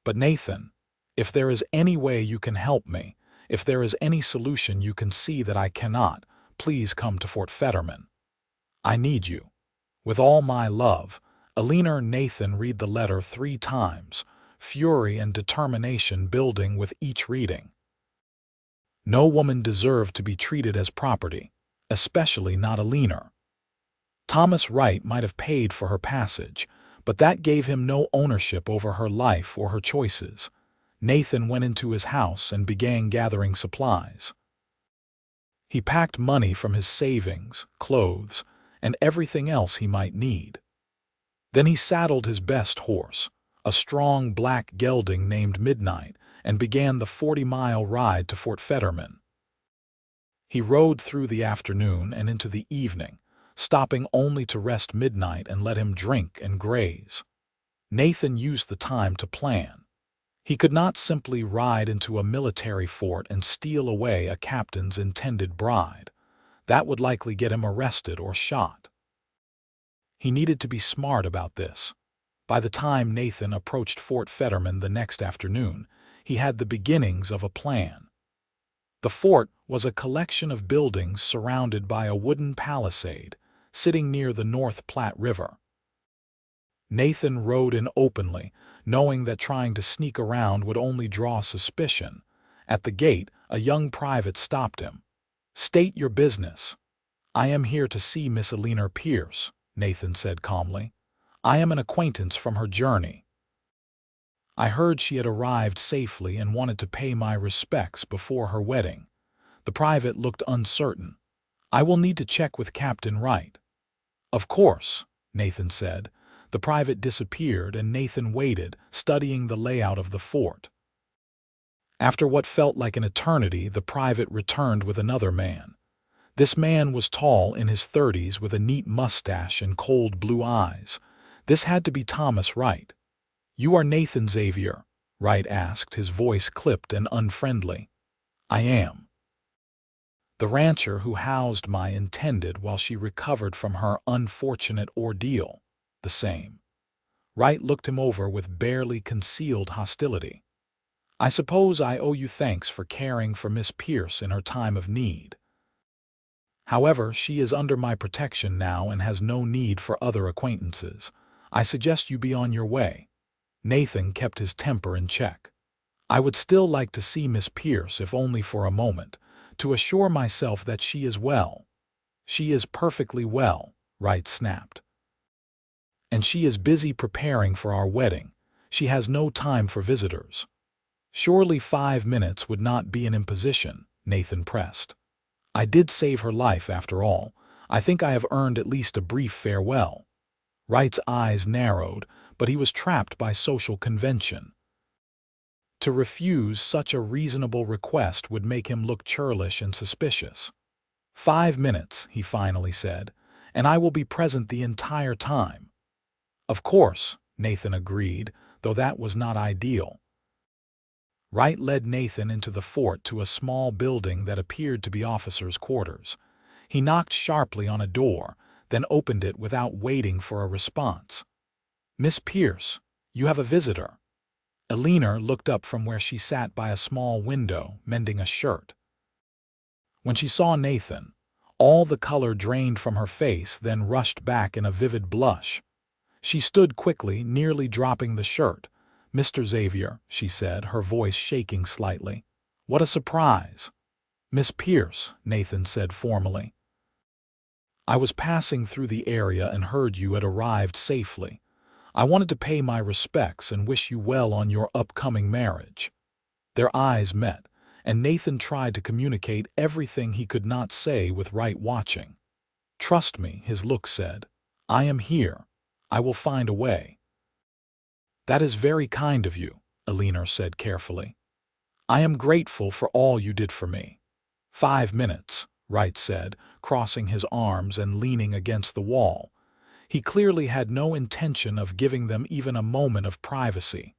But Nathan, if there is any way you can help me, if there is any solution you can see that I cannot, please come to Fort Fetterman. I need you. With all my love, Eleanor. Nathan read the letter 3 times, fury and determination building with each reading. No woman deserved to be treated as property, especially not Eleanor. Thomas Wright might have paid for her passage, but that gave him no ownership over her life or her choices. Nathan went into his house and began gathering supplies. He packed money from his savings, clothes, and everything else he might need. Then he saddled his best horse, a strong black gelding named Midnight, and began the 40-mile ride to Fort Fetterman. He rode through the afternoon and into the evening, stopping only to rest Midnight and let him drink and graze. Nathan used the time to plan. He could not simply ride into a military fort and steal away a captain's intended bride. That would likely get him arrested or shot. He needed to be smart about this. By the time Nathan approached Fort Fetterman the next afternoon, he had the beginnings of a plan. The fort was a collection of buildings surrounded by a wooden palisade, sitting near the North Platte River. Nathan rode in openly, knowing that trying to sneak around would only draw suspicion. At the gate, a young private stopped him. "State your business." "I am here to see Miss Eleanor Pierce," Nathan said calmly. "I am an acquaintance from her journey. I heard she had arrived safely and wanted to pay my respects before her wedding." The private looked uncertain. "I will need to check with Captain Wright." "Of course," Nathan said. The private disappeared and Nathan waited, studying the layout of the fort. After what felt like an eternity, the private returned with another man. This man was tall, in his 30s, with a neat mustache and cold blue eyes. This had to be Thomas Wright. "You are Nathan Xavier?" Wright asked, his voice clipped and unfriendly. "I am." "The rancher who housed my intended while she recovered from her unfortunate ordeal." "The same." Wright looked him over with barely concealed hostility. "I suppose I owe you thanks for caring for Miss Pierce in her time of need. However, she is under my protection now and has no need for other acquaintances. I suggest you be on your way." Nathan kept his temper in check. "I would still like to see Miss Pierce, if only for a moment, to assure myself that she is well." "She is perfectly well," Wright snapped. "And she is busy preparing for our wedding. She has no time for visitors." "Surely 5 minutes would not be an imposition," Nathan pressed. "I did save her life after all. I think I have earned at least a brief farewell." Wright's eyes narrowed, but he was trapped by social convention. To refuse such a reasonable request would make him look churlish and suspicious. "5 minutes," he finally said, "and I will be present the entire time." "Of course," Nathan agreed, though that was not ideal. Wright led Nathan into the fort to a small building that appeared to be officers' quarters. He knocked sharply on a door, then opened it without waiting for a response. "Miss Pierce, you have a visitor." Eleanor looked up from where she sat by a small window, mending a shirt. When she saw Nathan, all the color drained from her face, then rushed back in a vivid blush. She stood quickly, nearly dropping the shirt. "Mr. Xavier," she said, her voice shaking slightly. "What a surprise." "Miss Pierce," Nathan said formally. "I was passing through the area and heard you had arrived safely. I wanted to pay my respects and wish you well on your upcoming marriage." Their eyes met, and Nathan tried to communicate everything he could not say with Wright watching. "Trust me," his look said. "I am here. I will find a way." "That is very kind of you," Eleanor said carefully. "I am grateful for all you did for me." 5 minutes, Wright said, crossing his arms and leaning against the wall. He clearly had no intention of giving them even a moment of privacy.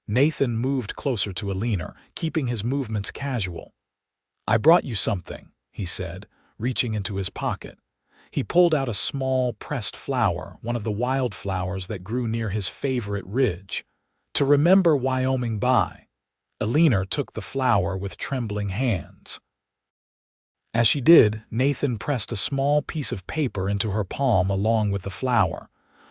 Nathan moved closer to Eleanor, keeping his movements casual. "I brought you something," he said, reaching into his pocket. He pulled out a small, pressed flower, one of the wildflowers that grew near his favorite ridge. "To remember Wyoming by." Eleanor took the flower with trembling hands. As she did, Nathan pressed a small piece of paper into her palm along with the flower.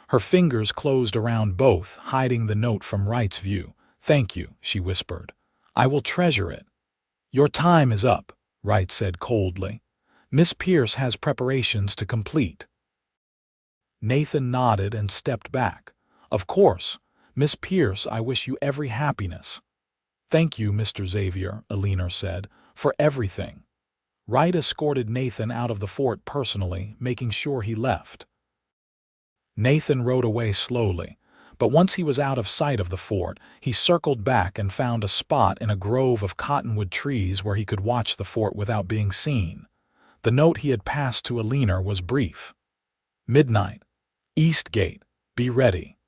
Her fingers closed around both, hiding the note from Wright's view. "Thank you," she whispered. "I will treasure it." "Your time is up," Wright said coldly. "Miss Pierce has preparations to complete." Nathan nodded and stepped back. "Of course, Miss Pierce, I wish you every happiness." "Thank you, Mr. Xavier," Eleanor said, "for everything." Wright escorted Nathan out of the fort personally, making sure he left. Nathan rode away slowly, but once he was out of sight of the fort, he circled back and found a spot in a grove of cottonwood trees where he could watch the fort without being seen. The note he had passed to Eleanor was brief. "Midnight. East Gate. Be ready."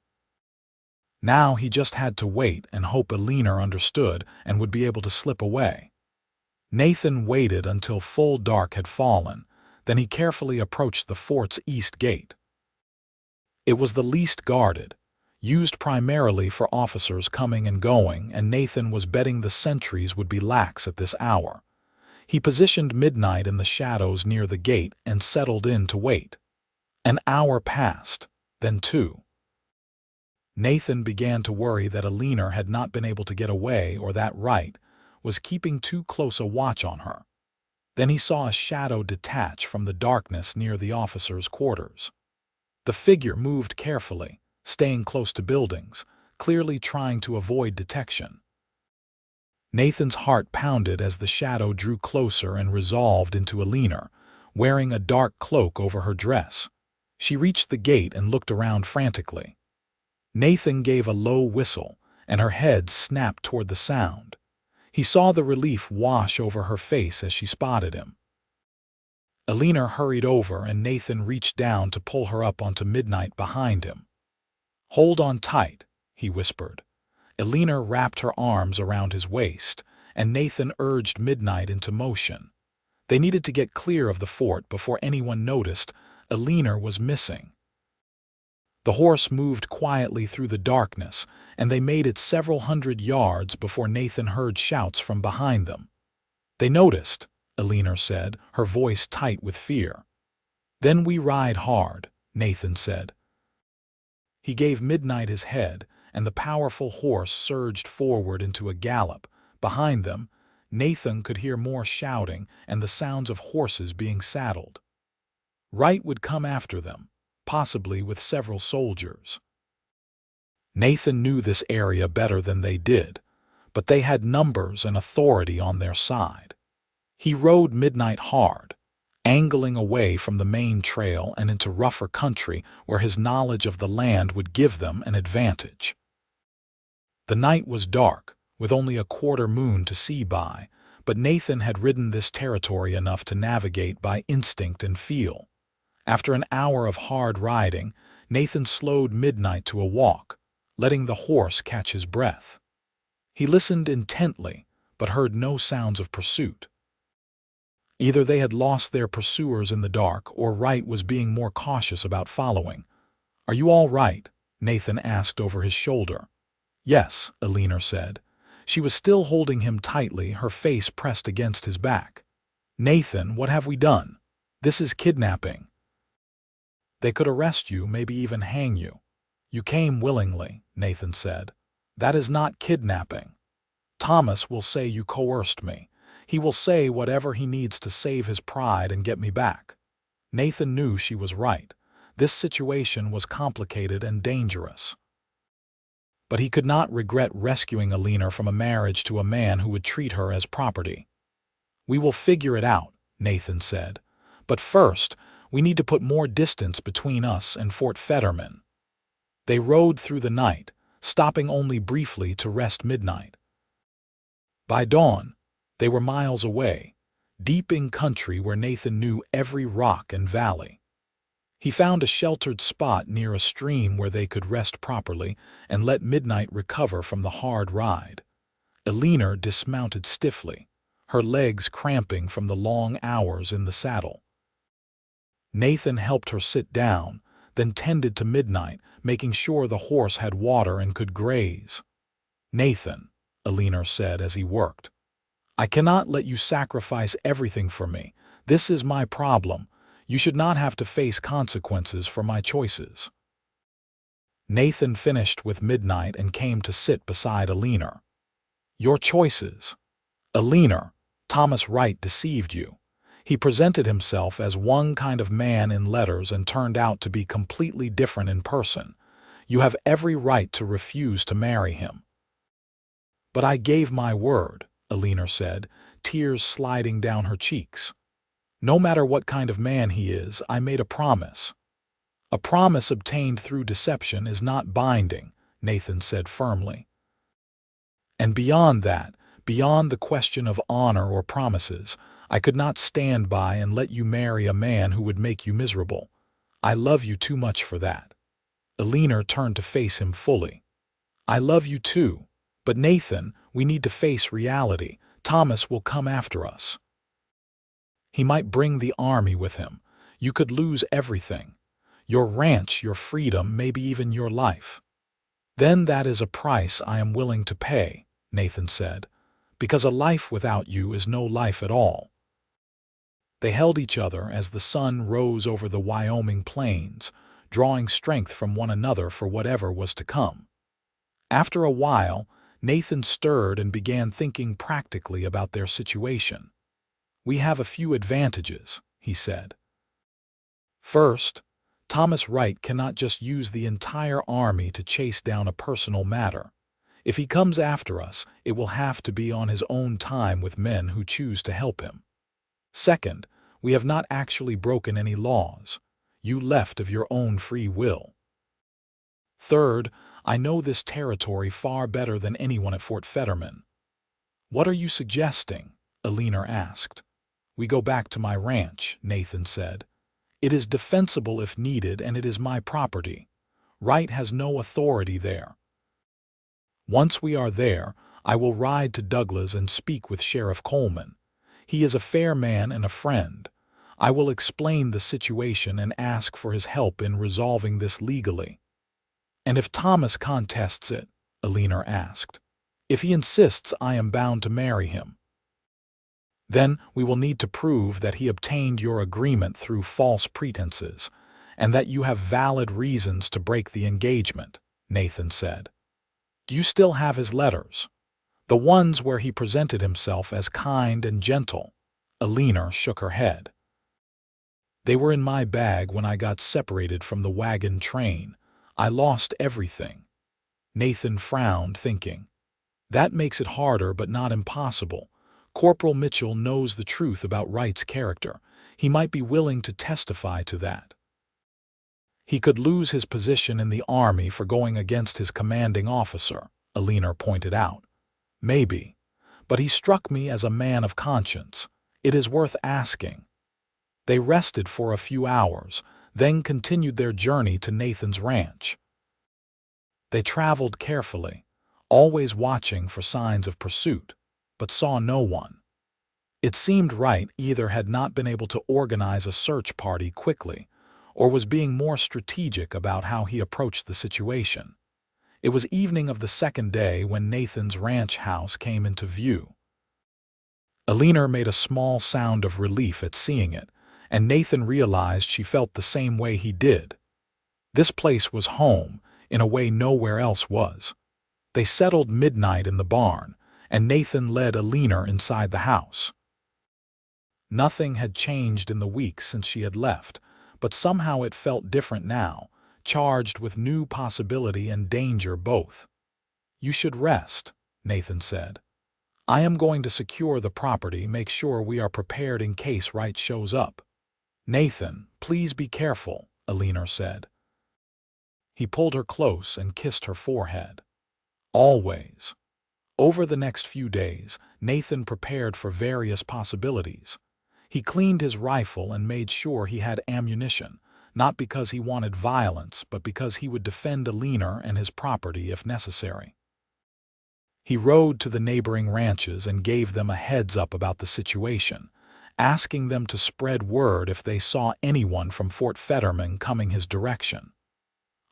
Now he just had to wait and hope Eleanor understood and would be able to slip away. Nathan waited until full dark had fallen, then he carefully approached the fort's east gate. It was the least guarded, used primarily for officers coming and going, and Nathan was betting the sentries would be lax at this hour. He positioned Midnight in the shadows near the gate and settled in to wait. An hour passed, then 2. Nathan began to worry that Eleanor had not been able to get away or that Wright was keeping too close a watch on her. Then he saw a shadow detach from the darkness near the officers' quarters. The figure moved carefully, staying close to buildings, clearly trying to avoid detection. Nathan's heart pounded as the shadow drew closer and resolved into Eleanor, wearing a dark cloak over her dress. She reached the gate and looked around frantically. Nathan gave a low whistle, and her head snapped toward the sound. He saw the relief wash over her face as she spotted him. Eleanor hurried over and Nathan reached down to pull her up onto Midnight behind him. "Hold on tight," he whispered. Eleanor wrapped her arms around his waist, and Nathan urged Midnight into motion. They needed to get clear of the fort before anyone noticed Eleanor was missing. The horse moved quietly through the darkness, and they made it several hundred yards before Nathan heard shouts from behind them. "They noticed," Eleanor said, her voice tight with fear. "Then we ride hard," Nathan said. He gave Midnight his head, and the powerful horse surged forward into a gallop. Behind them, Nathan could hear more shouting and the sounds of horses being saddled. Wright would come after them, possibly with several soldiers. Nathan knew this area better than they did, but they had numbers and authority on their side. He rode Midnight hard, angling away from the main trail and into rougher country where his knowledge of the land would give them an advantage. The night was dark, with only a quarter moon to see by, but Nathan had ridden this territory enough to navigate by instinct and feel. After an hour of hard riding, Nathan slowed Midnight to a walk, letting the horse catch his breath. He listened intently, but heard no sounds of pursuit. Either they had lost their pursuers in the dark, or Wright was being more cautious about following. "Are you all right?" Nathan asked over his shoulder. "Yes," Eleanor said. She was still holding him tightly, her face pressed against his back. "Nathan, what have we done? This is kidnapping. They could arrest you, maybe even hang you." "You came willingly," Nathan said. "That is not kidnapping. Thomas will say you coerced me. He will say whatever he needs to save his pride and get me back." Nathan knew she was right. This situation was complicated and dangerous. But he could not regret rescuing Eleanor from a marriage to a man who would treat her as property. "We will figure it out," Nathan said. "But first, we need to put more distance between us and Fort Fetterman." They rode through the night, stopping only briefly to rest midnight. By dawn, they were miles away, deep in country where Nathan knew every rock and valley. He found a sheltered spot near a stream where they could rest properly and let midnight recover from the hard ride. Eleanor dismounted stiffly, her legs cramping from the long hours in the saddle. Nathan helped her sit down, then tended to midnight, making sure the horse had water and could graze. "Nathan," Eleanor said as he worked, "I cannot let you sacrifice everything for me. This is my problem. You should not have to face consequences for my choices." Nathan finished with midnight and came to sit beside Eleanor. "Your choices. Eleanor, Thomas Wright deceived you. He presented himself as one kind of man in letters and turned out to be completely different in person. You have every right to refuse to marry him." "But I gave my word," Eleanor said, tears sliding down her cheeks. "No matter what kind of man he is, I made a promise." "A promise obtained through deception is not binding," Nathan said firmly. "And beyond that, beyond the question of honor or promises, I could not stand by and let you marry a man who would make you miserable. I love you too much for that." Eleanor turned to face him fully. "I love you too. But Nathan, we need to face reality. Thomas will come after us. He might bring the army with him. You could lose everything. Your ranch, your freedom, maybe even your life." "Then that is a price I am willing to pay," Nathan said, "because a life without you is no life at all." They held each other as the sun rose over the Wyoming plains, drawing strength from one another for whatever was to come. After a while, Nathan stirred and began thinking practically about their situation. "We have a few advantages," he said. "First, Thomas Wright cannot just use the entire army to chase down a personal matter. If he comes after us, it will have to be on his own time with men who choose to help him. Second, we have not actually broken any laws. You left of your own free will. Third, I know this territory far better than anyone at Fort Fetterman." "What are you suggesting?" Eleanor asked. "We go back to my ranch," Nathan said. "It is defensible if needed, and it is my property. Wright has no authority there. Once we are there, I will ride to Douglas and speak with Sheriff Coleman. He is a fair man and a friend. I will explain the situation and ask for his help in resolving this legally." "And if Thomas contests it?" Eleanor asked. "If he insists I am bound to marry him." "Then we will need to prove that he obtained your agreement through false pretenses, and that you have valid reasons to break the engagement," Nathan said. "Do you still have his letters? The ones where he presented himself as kind and gentle?" Eleanor shook her head. "They were in my bag when I got separated from the wagon train. I lost everything." Nathan frowned, thinking, "That makes it harder but not impossible. Corporal Mitchell knows the truth about Wright's character. He might be willing to testify to that." "He could lose his position in the army for going against his commanding officer," Eleanor pointed out. "Maybe. But he struck me as a man of conscience. It is worth asking." They rested for a few hours, then continued their journey to Nathan's ranch. They traveled carefully, always watching for signs of pursuit, but saw no one. It seemed Wright either had not been able to organize a search party quickly, or was being more strategic about how he approached the situation. It was evening of the second day when Nathan's ranch house came into view. Eleanor made a small sound of relief at seeing it, and Nathan realized she felt the same way he did. This place was home, in a way nowhere else was. They settled midnight in the barn, and Nathan led Eleanor inside the house. Nothing had changed in the week since she had left, but somehow it felt different now, charged with new possibility and danger both. You should rest, Nathan said. I am going to secure the property, make sure we are prepared in case Wright shows up. Nathan, please be careful, Eleanor said. He pulled her close and kissed her forehead. Always. Over the next few days, Nathan prepared for various possibilities. He cleaned his rifle and made sure he had ammunition, not because he wanted violence, but because he would defend Eleanor and his property if necessary. He rode to the neighboring ranches and gave them a heads-up about the situation, asking them to spread word if they saw anyone from Fort Fetterman coming his direction.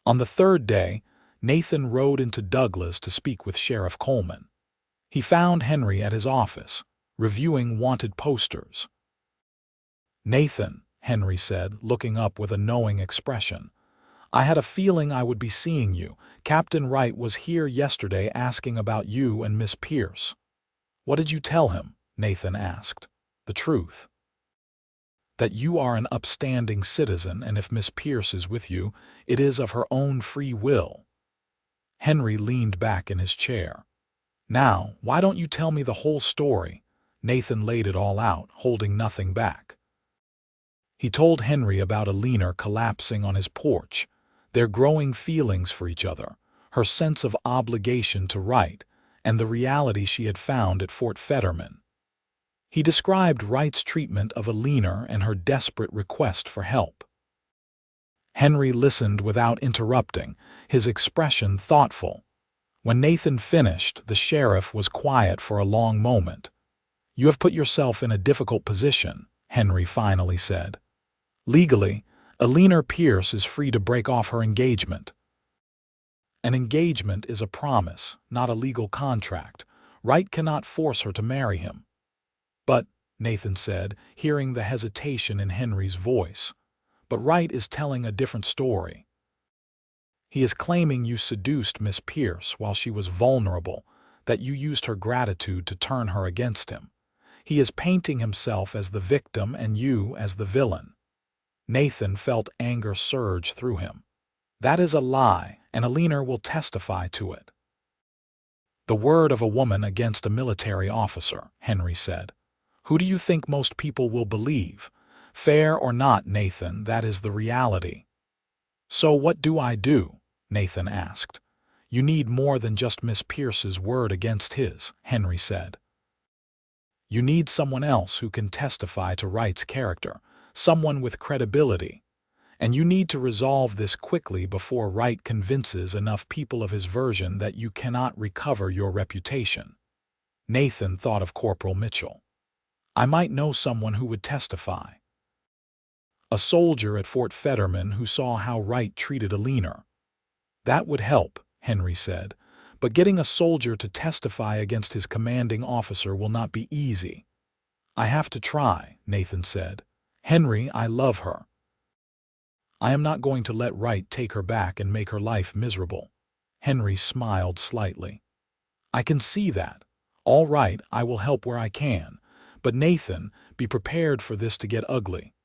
On the third day, Nathan rode into Douglas to speak with Sheriff Coleman. He found Henry at his office, reviewing wanted posters. Nathan, Henry said, looking up with a knowing expression, I had a feeling I would be seeing you. Captain Wright was here yesterday asking about you and Miss Pierce. What did you tell him? Nathan asked. The truth. That you are an upstanding citizen, and if Miss Pierce is with you, it is of her own free will. Henry leaned back in his chair. Now, why don't you tell me the whole story? Nathan laid it all out, holding nothing back. He told Henry about Eleanor collapsing on his porch, their growing feelings for each other, her sense of obligation to Wright, and the reality she had found at Fort Fetterman. He described Wright's treatment of Eleanor and her desperate request for help. Henry listened without interrupting, his expression thoughtful. When Nathan finished, the sheriff was quiet for a long moment. You have put yourself in a difficult position, Henry finally said. Legally, Eleanor Pierce is free to break off her engagement. An engagement is a promise, not a legal contract. Wright cannot force her to marry him. But, Nathan said, hearing the hesitation in Henry's voice, but Wright is telling a different story. He is claiming you seduced Miss Pierce while she was vulnerable, that you used her gratitude to turn her against him. He is painting himself as the victim and you as the villain. Nathan felt anger surge through him. That is a lie, and Eleanor will testify to it. The word of a woman against a military officer, Henry said. Who do you think most people will believe? Fair or not, Nathan, that is the reality. So what do I do? Nathan asked. You need more than just Miss Pierce's word against his, Henry said. You need someone else who can testify to Wright's character, someone with credibility. And you need to resolve this quickly before Wright convinces enough people of his version that you cannot recover your reputation. Nathan thought of Corporal Mitchell. I might know someone who would testify. A soldier at Fort Fetterman who saw how Wright treated Eleanor. That would help, Henry said, but getting a soldier to testify against his commanding officer will not be easy. I have to try, Nathan said. Henry, I love her. I am not going to let Wright take her back and make her life miserable. Henry smiled slightly. I can see that. All right, I will help where I can. But Nathan, be prepared for this to get ugly.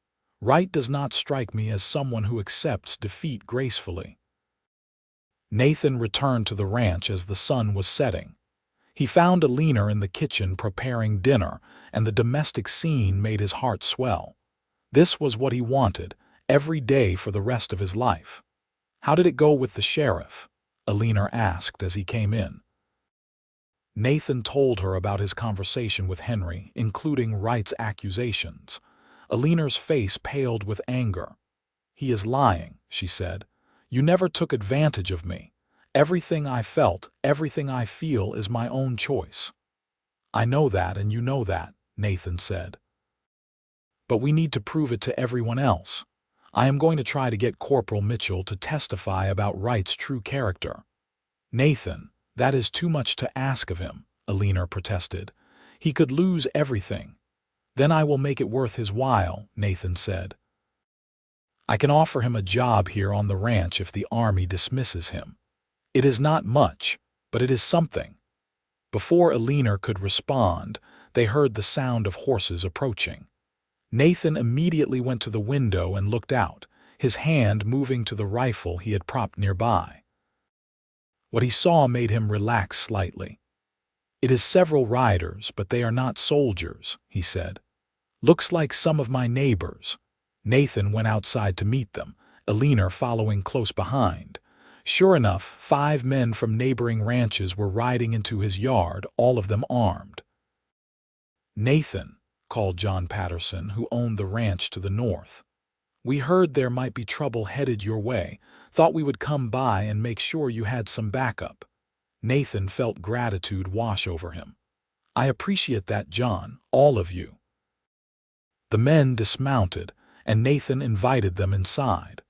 Wright does not strike me as someone who accepts defeat gracefully. Nathan returned to the ranch as the sun was setting. He found Eleanor in the kitchen preparing dinner, and the domestic scene made his heart swell. This was what he wanted, every day for the rest of his life. How did it go with the sheriff? Eleanor asked as he came in. Nathan told her about his conversation with Henry, including Wright's accusations. Eleanor's face paled with anger. He is lying, she said. You never took advantage of me. Everything I felt, everything I feel is my own choice. I know that and you know that, Nathan said. But we need to prove it to everyone else. I am going to try to get Corporal Mitchell to testify about Wright's true character. Nathan, that is too much to ask of him, Eleanor protested. He could lose everything. Then I will make it worth his while, Nathan said. I can offer him a job here on the ranch if the army dismisses him. It is not much, but it is something. Before Eleanor could respond, they heard the sound of horses approaching. Nathan immediately went to the window and looked out, his hand moving to the rifle he had propped nearby. What he saw made him relax slightly. "It is several riders, but they are not soldiers," he said. "Looks like some of my neighbors." Nathan went outside to meet them, Eleanor following close behind. Sure enough, 5 men from neighboring ranches were riding into his yard, all of them armed. "Nathan," called John Patterson, who owned the ranch to the north. "We heard there might be trouble headed your way. Thought we would come by and make sure you had some backup." Nathan felt gratitude wash over him. "I appreciate that, John, all of you." The men dismounted, and Nathan invited them inside.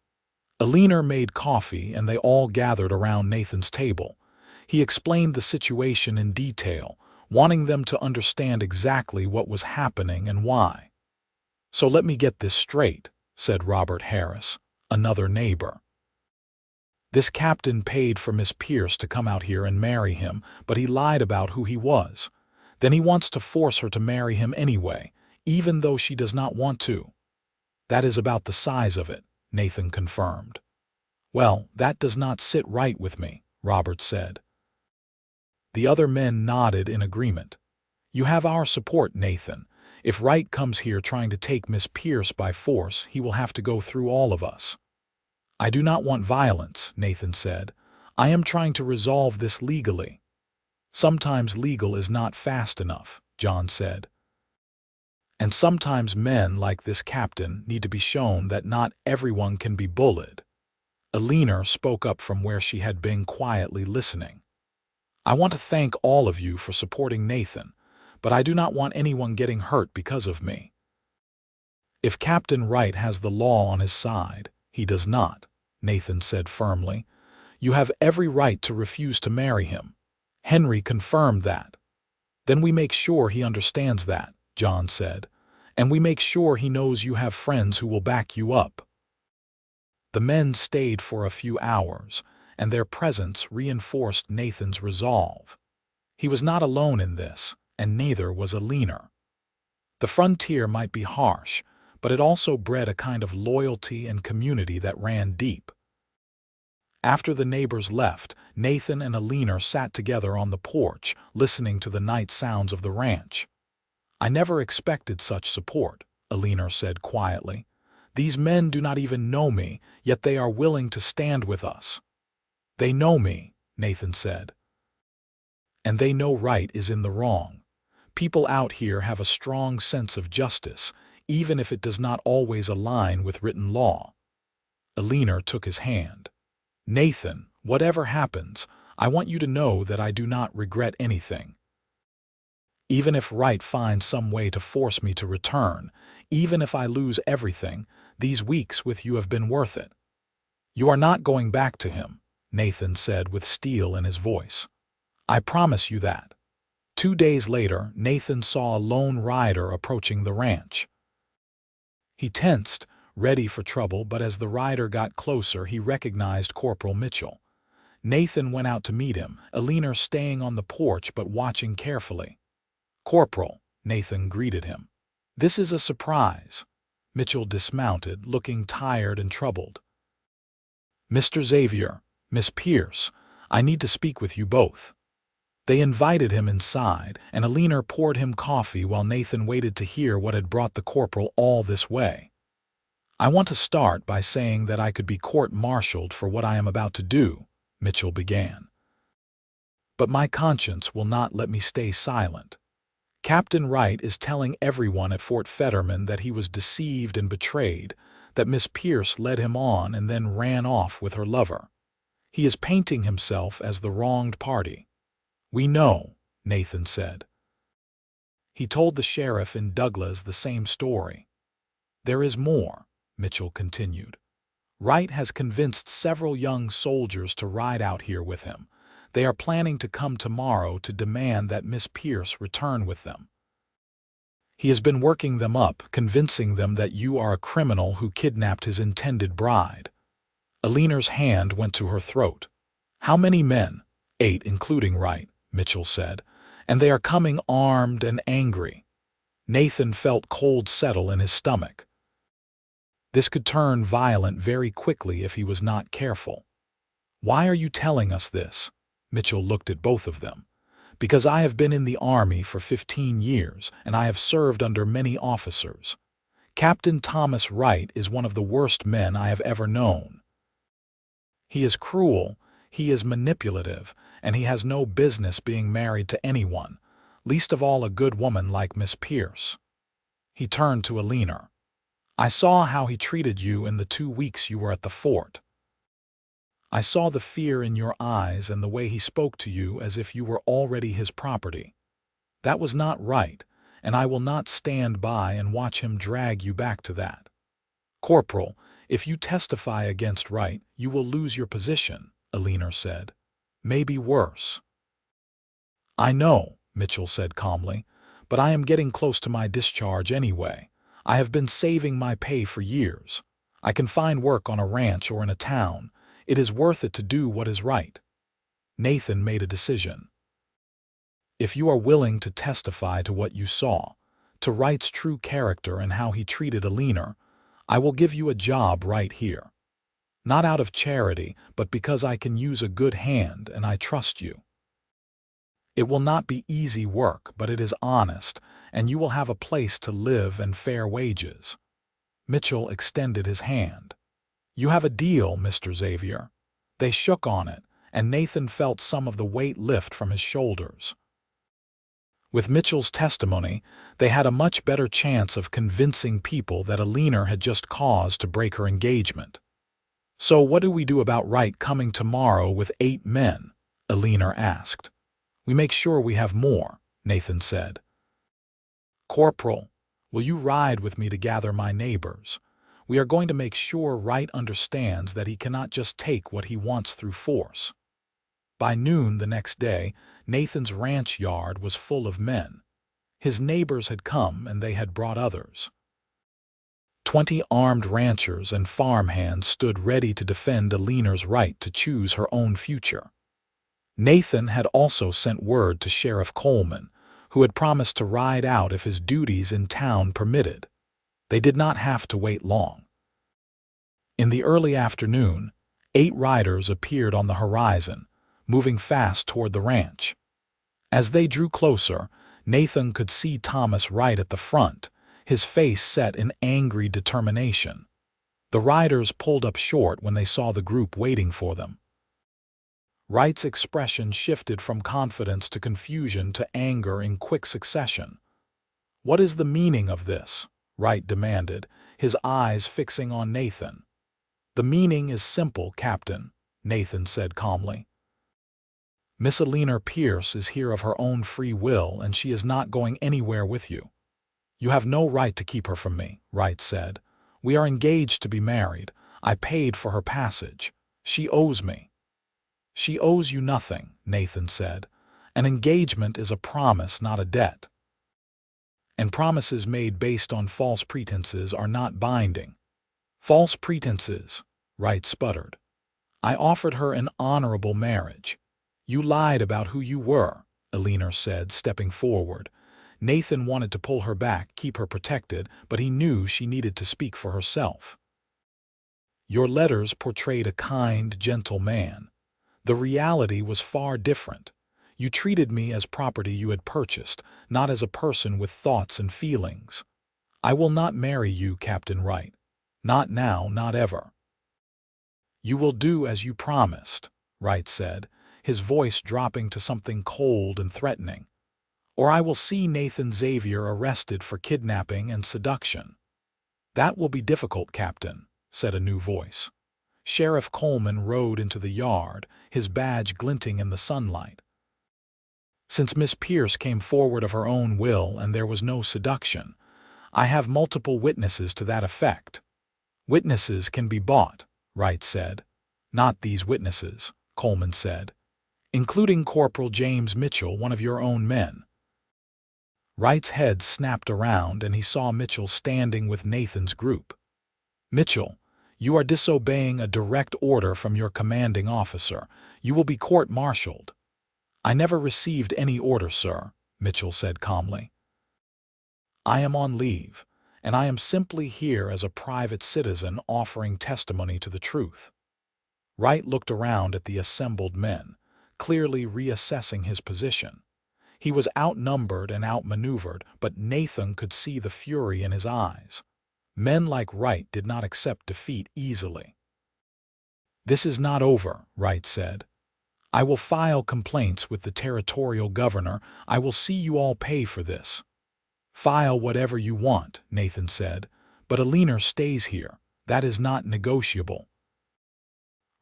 Eleanor made coffee, and they all gathered around Nathan's table. He explained the situation in detail, wanting them to understand exactly what was happening and why. "So let me get this straight," said Robert Harris, another neighbor. "This captain paid for Miss Pierce to come out here and marry him, but he lied about who he was. Then he wants to force her to marry him anyway, even though she does not want to." "That is about the size of it," Nathan confirmed. "Well, that does not sit right with me," Robert said. The other men nodded in agreement. "You have our support, Nathan. If Wright comes here trying to take Miss Pierce by force, he will have to go through all of us." "I do not want violence," Nathan said. "I am trying to resolve this legally." "Sometimes legal is not fast enough," John said. "And sometimes men like this captain need to be shown that not everyone can be bullied." Eleanor spoke up from where she had been quietly listening. "I want to thank all of you for supporting Nathan, but I do not want anyone getting hurt because of me." "If Captain Wright has the law on his side, he does not," Nathan said firmly. "You have every right to refuse to marry him." Henry confirmed that. "Then we make sure he understands that," John said, "and we make sure he knows you have friends who will back you up." The men stayed for a few hours, and their presence reinforced Nathan's resolve. He was not alone in this, and neither was Eleanor. The frontier might be harsh, but it also bred a kind of loyalty and community that ran deep. After the neighbors left, Nathan and Eleanor sat together on the porch, listening to the night sounds of the ranch. "I never expected such support," Eleanor said quietly. "These men do not even know me, yet they are willing to stand with us." "They know me," Nathan said. "And they know Wright is in the wrong. People out here have a strong sense of justice, even if it does not always align with written law." Eleanor took his hand. "Nathan, whatever happens, I want you to know that I do not regret anything. Even if Wright finds some way to force me to return, even if I lose everything, these weeks with you have been worth it." "You are not going back to him," Nathan said with steel in his voice. "I promise you that." 2 days later, Nathan saw a lone rider approaching the ranch. He tensed, ready for trouble, but as the rider got closer, he recognized Corporal Mitchell. Nathan went out to meet him, Eleanor staying on the porch but watching carefully. "Corporal," Nathan greeted him. "This is a surprise." Mitchell dismounted, looking tired and troubled. "Mr. Xavier, Miss Pierce, I need to speak with you both." They invited him inside, and Eleanor poured him coffee while Nathan waited to hear what had brought the corporal all this way. "I want to start by saying that I could be court-martialed for what I am about to do," Mitchell began. "But my conscience will not let me stay silent. Captain Wright is telling everyone at Fort Fetterman that he was deceived and betrayed, that Miss Pierce led him on and then ran off with her lover. He is painting himself as the wronged party." "We know," Nathan said. "He told the sheriff in Douglas the same story." "There is more," Mitchell continued. "Wright has convinced several young soldiers to ride out here with him. They are planning to come tomorrow to demand that Miss Pierce return with them. He has been working them up, convincing them that you are a criminal who kidnapped his intended bride." Eleanor's hand went to her throat. "How many men?" "8, including Wright," Mitchell said, "and they are coming armed and angry." Nathan felt cold settle in his stomach. This could turn violent very quickly if he was not careful. "Why are you telling us this?" Mitchell looked at both of them. "Because I have been in the Army for 15 years, and I have served under many officers. Captain Thomas Wright is one of the worst men I have ever known. He is cruel, he is manipulative, and he has no business being married to anyone, least of all a good woman like Miss Pierce." He turned to Eleanor. "I saw how he treated you in the 2 weeks you were at the fort. I saw the fear in your eyes and the way he spoke to you as if you were already his property. That was not right, and I will not stand by and watch him drag you back to that. Corporal, if you testify against Wright, you will lose your position," Eleanor said. "Maybe worse." "I know," Mitchell said calmly, "but I am getting close to my discharge anyway. I have been saving my pay for years. I can find work on a ranch or in a town. It is worth it to do what is right." Nathan made a decision. "If you are willing to testify to what you saw, to Wright's true character and how he treated Eleanor, I will give you a job right here. Not out of charity, but because I can use a good hand and I trust you. It will not be easy work, but it is honest, and you will have a place to live and fair wages." Mitchell extended his hand. "You have a deal, Mr. Xavier." They shook on it, and Nathan felt some of the weight lift from his shoulders. With Mitchell's testimony, they had a much better chance of convincing people that Eleanor had just cause to break her engagement. "So what do we do about Wright coming tomorrow with 8 men?" Eleanor asked. "We make sure we have more," Nathan said. "Corporal, will you ride with me to gather my neighbors? We are going to make sure Wright understands that he cannot just take what he wants through force." By noon the next day, Nathan's ranch yard was full of men. His neighbors had come, and they had brought others. 20 armed ranchers and farmhands stood ready to defend Eleanor's right to choose her own future. Nathan had also sent word to Sheriff Coleman, who had promised to ride out if his duties in town permitted. They did not have to wait long. In the early afternoon, 8 riders appeared on the horizon, moving fast toward the ranch. As they drew closer, Nathan could see Thomas Wright at the front, his face set in angry determination. The riders pulled up short when they saw the group waiting for them. Wright's expression shifted from confidence to confusion to anger in quick succession. "What is the meaning of this?" Wright demanded, his eyes fixing on Nathan. "The meaning is simple, Captain," Nathan said calmly. "Miss Eleanor Pierce is here of her own free will, and she is not going anywhere with you. You have no right to keep her from me," Wright said. "We are engaged to be married. I paid for her passage. She owes me." "She owes you nothing," Nathan said. "An engagement is a promise, not a debt. And promises made based on false pretenses are not binding." "False pretenses," Wright sputtered. "I offered her an honorable marriage." "You lied about who you were," Eleanor said, stepping forward. Nathan wanted to pull her back, keep her protected, but he knew she needed to speak for herself. "Your letters portrayed a kind, gentle man. The reality was far different. You treated me as property you had purchased, not as a person with thoughts and feelings. I will not marry you, Captain Wright. Not now, not ever." "You will do as you promised," Wright said, his voice dropping to something cold and threatening. "Or I will see Nathan Xavier arrested for kidnapping and seduction." "That will be difficult, Captain," said a new voice. Sheriff Coleman rode into the yard, his badge glinting in the sunlight. "Since Miss Pierce came forward of her own will and there was no seduction, I have multiple witnesses to that effect." "Witnesses can be bought," Wright said. "Not these witnesses," Coleman said, "including Corporal James Mitchell, one of your own men." Wright's head snapped around and he saw Mitchell standing with Nathan's group. "Mitchell, you are disobeying a direct order from your commanding officer. You will be court-martialed." "I never received any order, sir," Mitchell said calmly. "I am on leave, and I am simply here as a private citizen offering testimony to the truth." Wright looked around at the assembled men. clearly reassessing his position. He was outnumbered and outmaneuvered, but Nathan could see the fury in his eyes. Men like Wright did not accept defeat easily. "This is not over," Wright said. "I will file complaints with the territorial governor. I will see you all pay for this." "File whatever you want," Nathan said, "but Eleanor stays here. That is not negotiable."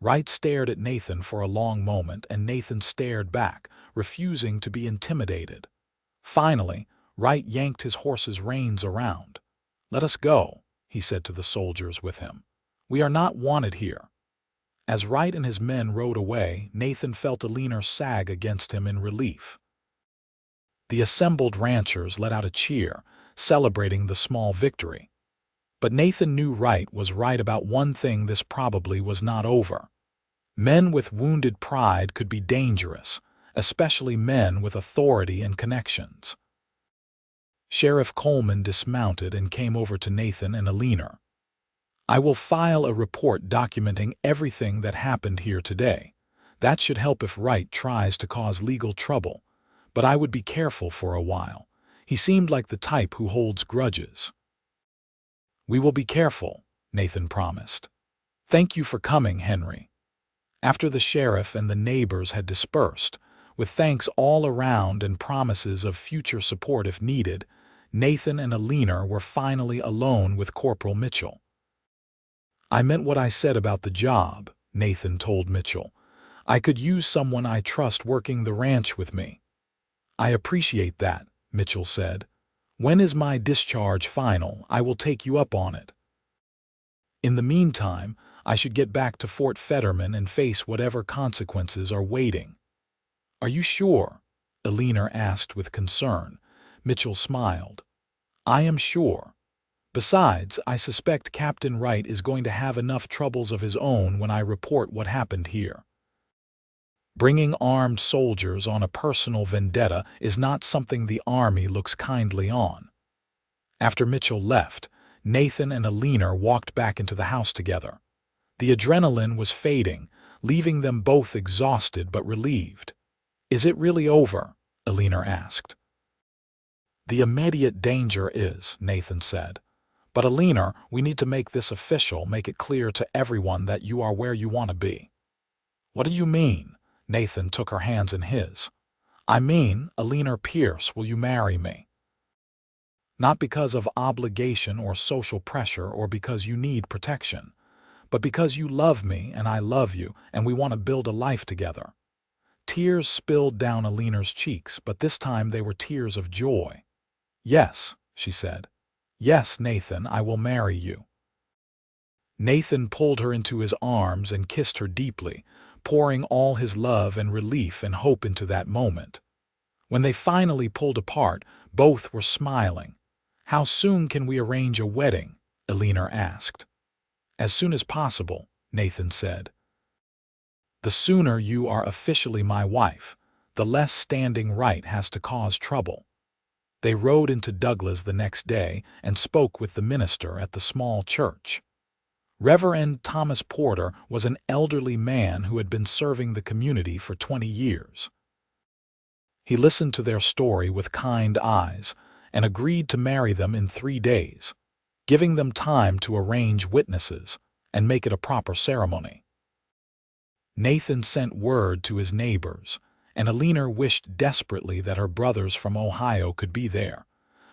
Wright stared at Nathan for a long moment, and Nathan stared back, refusing to be intimidated. Finally, Wright yanked his horse's reins around. "Let us go," he said to the soldiers with him. "We are not wanted here." As Wright and his men rode away, Nathan felt Eleanor sag against him in relief. The assembled ranchers let out a cheer, celebrating the small victory. But Nathan knew Wright was right about one thing: this probably was not over. Men with wounded pride could be dangerous, especially men with authority and connections. Sheriff Coleman dismounted and came over to Nathan and Eleanor. "I will file a report documenting everything that happened here today. That should help if Wright tries to cause legal trouble, but I would be careful for a while. He seemed like the type who holds grudges." "We will be careful," Nathan promised. "Thank you for coming, Henry." After the sheriff and the neighbors had dispersed, with thanks all around and promises of future support if needed, Nathan and Eleanor were finally alone with Corporal Mitchell. "I meant what I said about the job," Nathan told Mitchell. "I could use someone I trust working the ranch with me." "I appreciate that," Mitchell said. "When is my discharge final? I will take you up on it. In the meantime, I should get back to Fort Fetterman and face whatever consequences are waiting." "Are you sure?" Eleanor asked with concern. Mitchell smiled. "I am sure. Besides, I suspect Captain Wright is going to have enough troubles of his own when I report what happened here. Bringing armed soldiers on a personal vendetta is not something the Army looks kindly on." After Mitchell left, Nathan and Eleanor walked back into the house together. The adrenaline was fading, leaving them both exhausted but relieved. "Is it really over?" Eleanor asked. "The immediate danger is," Nathan said. "But Eleanor, we need to make this official, make it clear to everyone that you are where you want to be." "What do you mean?" Nathan took her hands in his. "I mean, Eleanor Pierce, will you marry me? Not because of obligation or social pressure or because you need protection, but because you love me and I love you and we want to build a life together." Tears spilled down Eleanor's cheeks, but this time they were tears of joy. "Yes," she said. "Yes, Nathan, I will marry you." Nathan pulled her into his arms and kissed her deeply, pouring all his love and relief and hope into that moment. When they finally pulled apart, both were smiling. "How soon can we arrange a wedding?" Eleanor asked. "As soon as possible," Nathan said. "The sooner you are officially my wife, the less standing Wright has to cause trouble." They rode into Douglas the next day and spoke with the minister at the small church. Reverend Thomas Porter was an elderly man who had been serving the community for 20 years. He listened to their story with kind eyes and agreed to marry them in 3 days, giving them time to arrange witnesses and make it a proper ceremony. Nathan sent word to his neighbors, and Eleanor wished desperately that her brothers from Ohio could be there,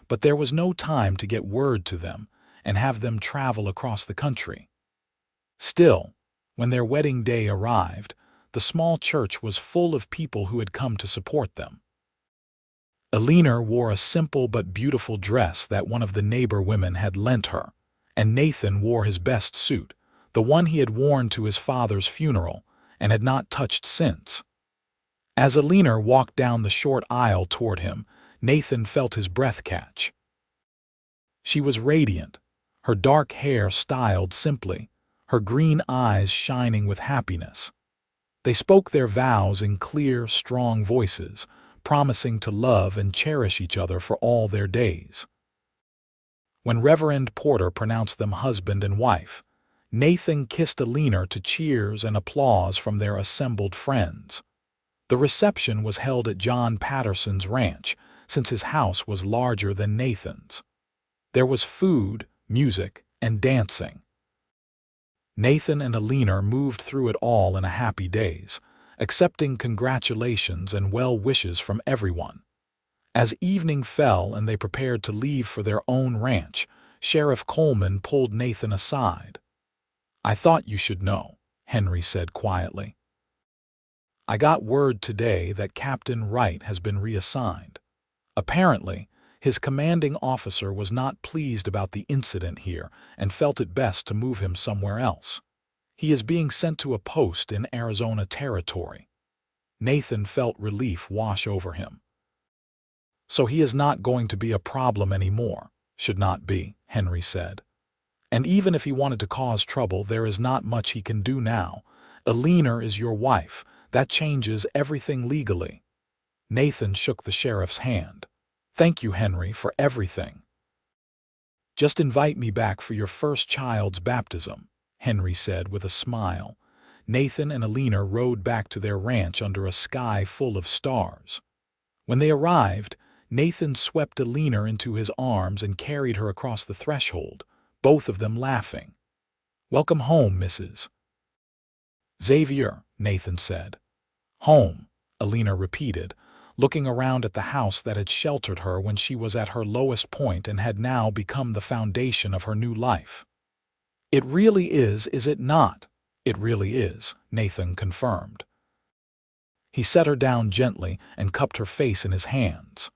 but there was no time to get word to them and have them travel across the country. Still, when their wedding day arrived, the small church was full of people who had come to support them. Eleanor wore a simple but beautiful dress that one of the neighbor women had lent her, and Nathan wore his best suit, the one he had worn to his father's funeral and had not touched since. As Eleanor walked down the short aisle toward him, Nathan felt his breath catch. She was radiant, her dark hair styled simply, her green eyes shining with happiness. They spoke their vows in clear, strong voices, promising to love and cherish each other for all their days. When Reverend Porter pronounced them husband and wife, Nathan kissed Eleanor to cheers and applause from their assembled friends. The reception was held at John Patterson's ranch, since his house was larger than Nathan's. There was food, music, and dancing. Nathan and Eleanor moved through it all in a happy daze, accepting congratulations and well wishes from everyone. As evening fell and they prepared to leave for their own ranch, Sheriff Coleman pulled Nathan aside. "I thought you should know," Henry said quietly. "I got word today that Captain Wright has been reassigned. Apparently, his commanding officer was not pleased about the incident here and felt it best to move him somewhere else. He is being sent to a post in Arizona Territory." Nathan felt relief wash over him. "So he is not going to be a problem anymore." "Should not be," Henry said. "And even if he wanted to cause trouble, there is not much he can do now. Eleanor is your wife. That changes everything legally." Nathan shook the sheriff's hand. "Thank you, Henry, for everything." "Just invite me back for your first child's baptism," Henry said with a smile. Nathan and Eleanor rode back to their ranch under a sky full of stars. When they arrived, Nathan swept Eleanor into his arms and carried her across the threshold, both of them laughing. "Welcome home, Mrs. Xavier," Nathan said. "Home," Eleanor repeated, looking around at the house that had sheltered her when she was at her lowest point and had now become the foundation of her new life. "It really is it not?" "It really is," Nathan confirmed. He set her down gently and cupped her face in his hands.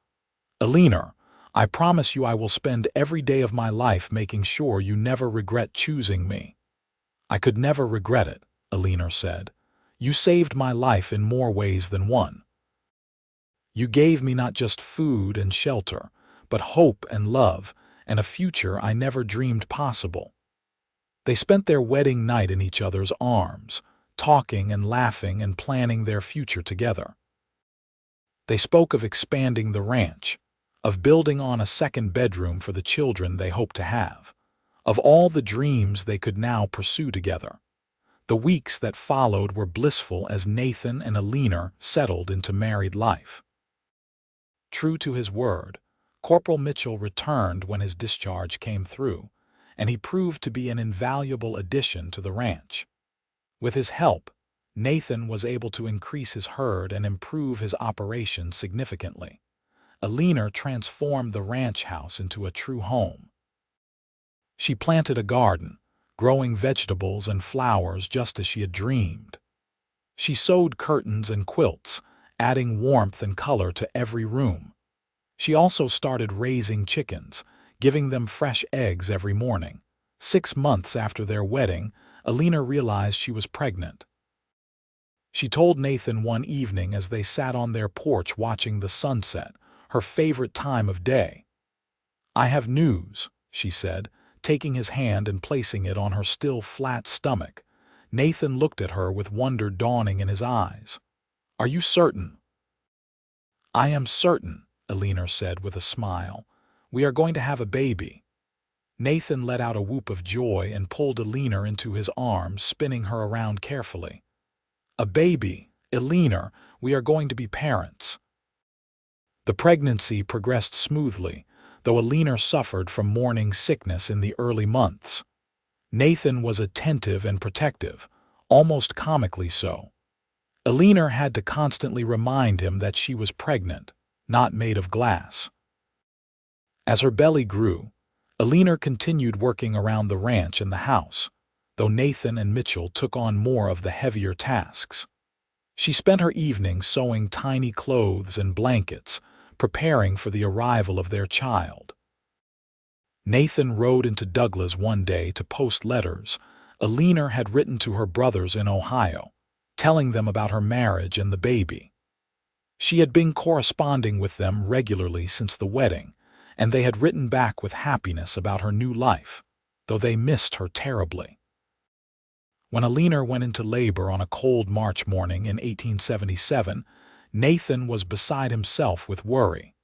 "Eleanor, I promise you I will spend every day of my life making sure you never regret choosing me." "I could never regret it," Eleanor said. "You saved my life in more ways than one. You gave me not just food and shelter, but hope and love, and a future I never dreamed possible." They spent their wedding night in each other's arms, talking and laughing and planning their future together. They spoke of expanding the ranch, of building on a second bedroom for the children they hoped to have, of all the dreams they could now pursue together. The weeks that followed were blissful as Nathan and Eleanor settled into married life. True to his word, Corporal Mitchell returned when his discharge came through, and he proved to be an invaluable addition to the ranch. With his help, Nathan was able to increase his herd and improve his operation significantly. Eleanor transformed the ranch house into a true home. She planted a garden, growing vegetables and flowers just as she had dreamed. She sewed curtains and quilts, adding warmth and color to every room. She also started raising chickens, giving them fresh eggs every morning. 6 months after their wedding, Eleanor realized she was pregnant. She told Nathan one evening as they sat on their porch watching the sunset, her favorite time of day. "I have news," she said, taking his hand and placing it on her still flat stomach. Nathan looked at her with wonder dawning in his eyes. "Are you certain?" "I am certain," Eleanor said with a smile. "We are going to have a baby." Nathan let out a whoop of joy and pulled Eleanor into his arms, spinning her around carefully. "A baby, Eleanor, we are going to be parents." The pregnancy progressed smoothly, though Eleanor suffered from morning sickness in the early months. Nathan was attentive and protective, almost comically so. Eleanor had to constantly remind him that she was pregnant, not made of glass. As her belly grew, Eleanor continued working around the ranch and the house, though Nathan and Mitchell took on more of the heavier tasks. She spent her evenings sewing tiny clothes and blankets, preparing for the arrival of their child. Nathan rode into Douglas one day to post letters Eleanor had written to her brothers in Ohio, telling them about her marriage and the baby. She had been corresponding with them regularly since the wedding, and they had written back with happiness about her new life, though they missed her terribly. When Eleanor went into labor on a cold March morning in 1877, Nathan was beside himself with worry.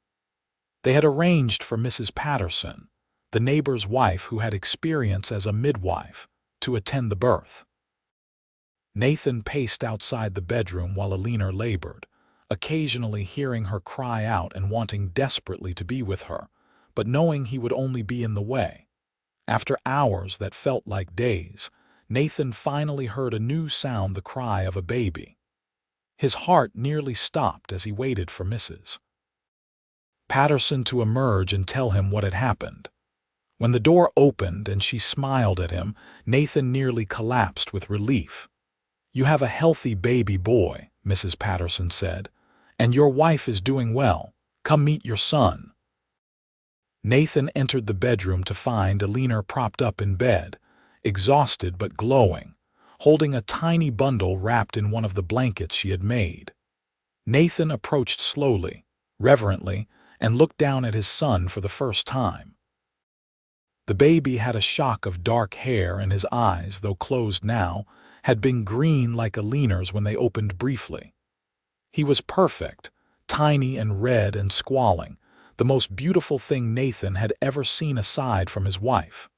They had arranged for Mrs. Patterson, the neighbor's wife who had experience as a midwife, to attend the birth. Nathan paced outside the bedroom while Eleanor labored, occasionally hearing her cry out and wanting desperately to be with her, but knowing he would only be in the way. After hours that felt like days, Nathan finally heard a new sound, the cry of a baby. His heart nearly stopped as he waited for Mrs. Patterson to emerge and tell him what had happened. When the door opened and she smiled at him, Nathan nearly collapsed with relief. "You have a healthy baby boy," Mrs. Patterson said, "and your wife is doing well. Come meet your son." Nathan entered the bedroom to find Eleanor propped up in bed, exhausted but glowing, holding a tiny bundle wrapped in one of the blankets she had made. Nathan approached slowly, reverently, and looked down at his son for the first time. The baby had a shock of dark hair, and his eyes, though closed now, had been green like Eleanor's when they opened briefly. He was perfect, tiny and red and squalling, the most beautiful thing Nathan had ever seen aside from his wife.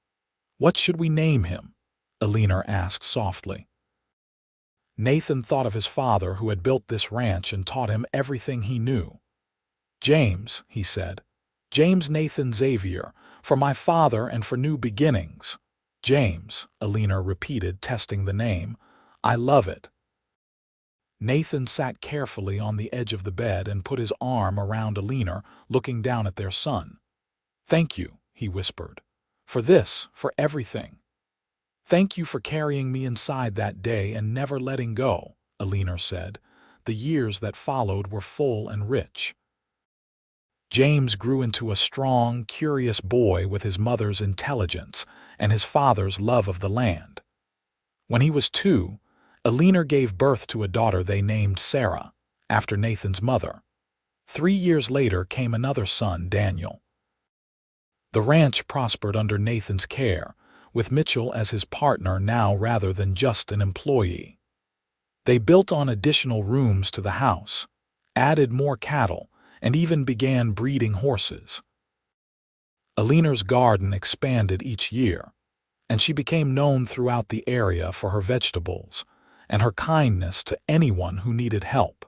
"What should we name him?" Eleanor asked softly. Nathan thought of his father who had built this ranch and taught him everything he knew. "James," he said. "James Nathan Xavier, for my father and for new beginnings." "James," Eleanor repeated, testing the name. "I love it." Nathan sat carefully on the edge of the bed and put his arm around Eleanor, looking down at their son. "Thank you," he whispered, "for this, for everything. Thank you for carrying me inside that day and never letting go," Eleanor said. "The years that followed were full and rich." James grew into a strong, curious boy with his mother's intelligence and his father's love of the land. When he was 2, Eleanor gave birth to a daughter they named Sarah, after Nathan's mother. 3 years later came another son, Daniel. The ranch prospered under Nathan's care, with Mitchell as his partner now rather than just an employee. They built on additional rooms to the house, added more cattle, and even began breeding horses. Eleanor's garden expanded each year, and she became known throughout the area for her vegetables and her kindness to anyone who needed help.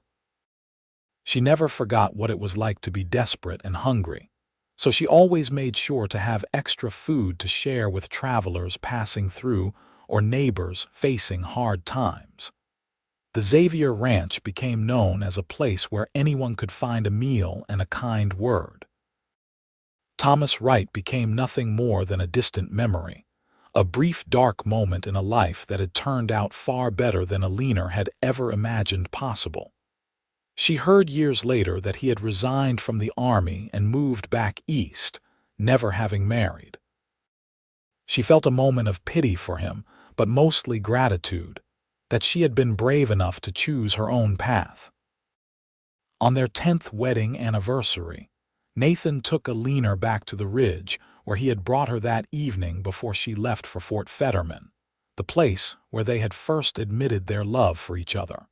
She never forgot what it was like to be desperate and hungry, so she always made sure to have extra food to share with travelers passing through or neighbors facing hard times. The Xavier Ranch became known as a place where anyone could find a meal and a kind word. Thomas Wright became nothing more than a distant memory, a brief dark moment in a life that had turned out far better than Eleanor had ever imagined possible. She heard years later that he had resigned from the army and moved back east, never having married. She felt a moment of pity for him, but mostly gratitude, that she had been brave enough to choose her own path. On their 10th wedding anniversary, Nathan took Eleanor back to the ridge where he had brought her that evening before she left for Fort Fetterman, the place where they had first admitted their love for each other.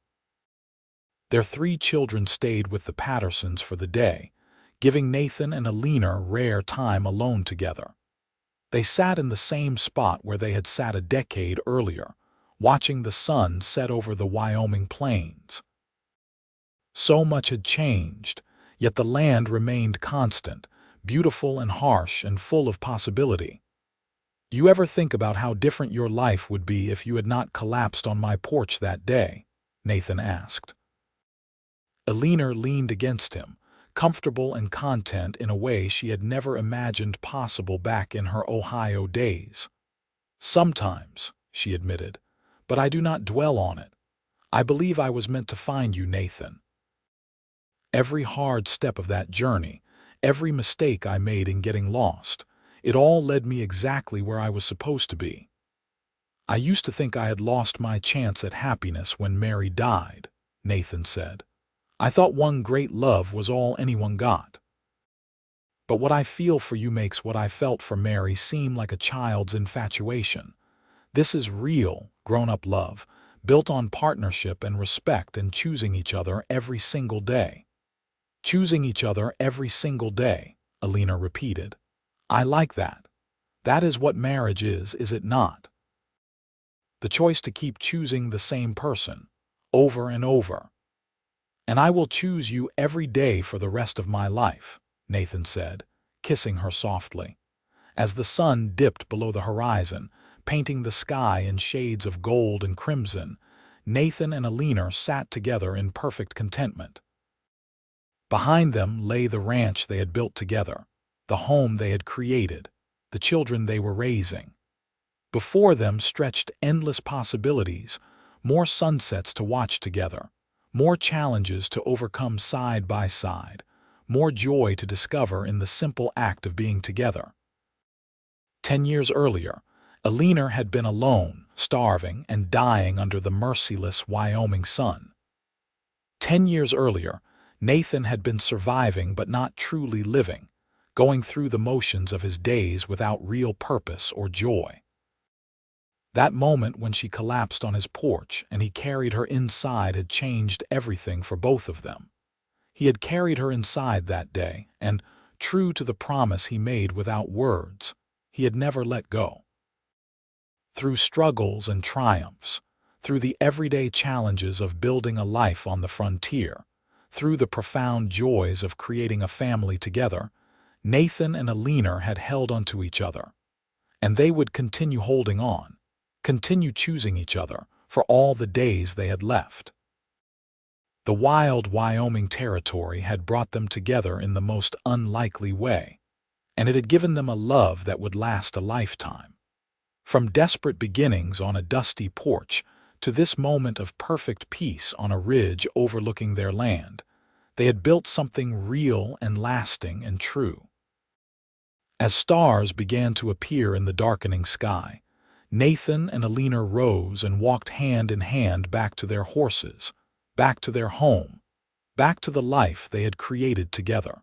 Their 3 children stayed with the Pattersons for the day, giving Nathan and Eleanor rare time alone together. They sat in the same spot where they had sat a decade earlier, watching the sun set over the Wyoming plains. So much had changed, yet the land remained constant, beautiful and harsh and full of possibility. "You ever think about how different your life would be if you had not collapsed on my porch that day?" Nathan asked. Eleanor leaned against him, comfortable and content in a way she had never imagined possible back in her Ohio days. "Sometimes," she admitted, "but I do not dwell on it. I believe I was meant to find you, Nathan. Every hard step of that journey, every mistake I made in getting lost, it all led me exactly where I was supposed to be. I used to think I had lost my chance at happiness when Mary died," Nathan said. "I thought one great love was all anyone got. But what I feel for you makes what I felt for Mary seem like a child's infatuation. This is real, grown-up love, built on partnership and respect and choosing each other every single day." "Choosing each other every single day," Eleanor repeated. "I like that. That is what marriage is it not? The choice to keep choosing the same person, over and over." "And I will choose you every day for the rest of my life," Nathan said, kissing her softly. As the sun dipped below the horizon, painting the sky in shades of gold and crimson, Nathan and Eleanor sat together in perfect contentment. Behind them lay the ranch they had built together, the home they had created, the children they were raising. Before them stretched endless possibilities, more sunsets to watch together, more challenges to overcome side by side, more joy to discover in the simple act of being together. 10 years earlier, Eleanor had been alone, starving and dying under the merciless Wyoming sun. 10 years earlier, Nathan had been surviving but not truly living, going through the motions of his days without real purpose or joy. That moment when she collapsed on his porch and he carried her inside had changed everything for both of them. He had carried her inside that day, and, true to the promise he made without words, he had never let go. Through struggles and triumphs, through the everyday challenges of building a life on the frontier, through the profound joys of creating a family together, Nathan and Eleanor had held onto each other. And they would continue holding on, continue choosing each other for all the days they had left. The wild Wyoming territory had brought them together in the most unlikely way, and it had given them a love that would last a lifetime. From desperate beginnings on a dusty porch to this moment of perfect peace on a ridge overlooking their land, they had built something real and lasting and true. As stars began to appear in the darkening sky, Nathan and Eleanor rose and walked hand in hand back to their horses, back to their home, back to the life they had created together.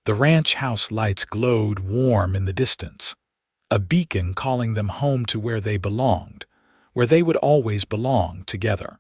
The ranch house lights glowed warm in the distance, a beacon calling them home to where they belonged, where they would always belong together.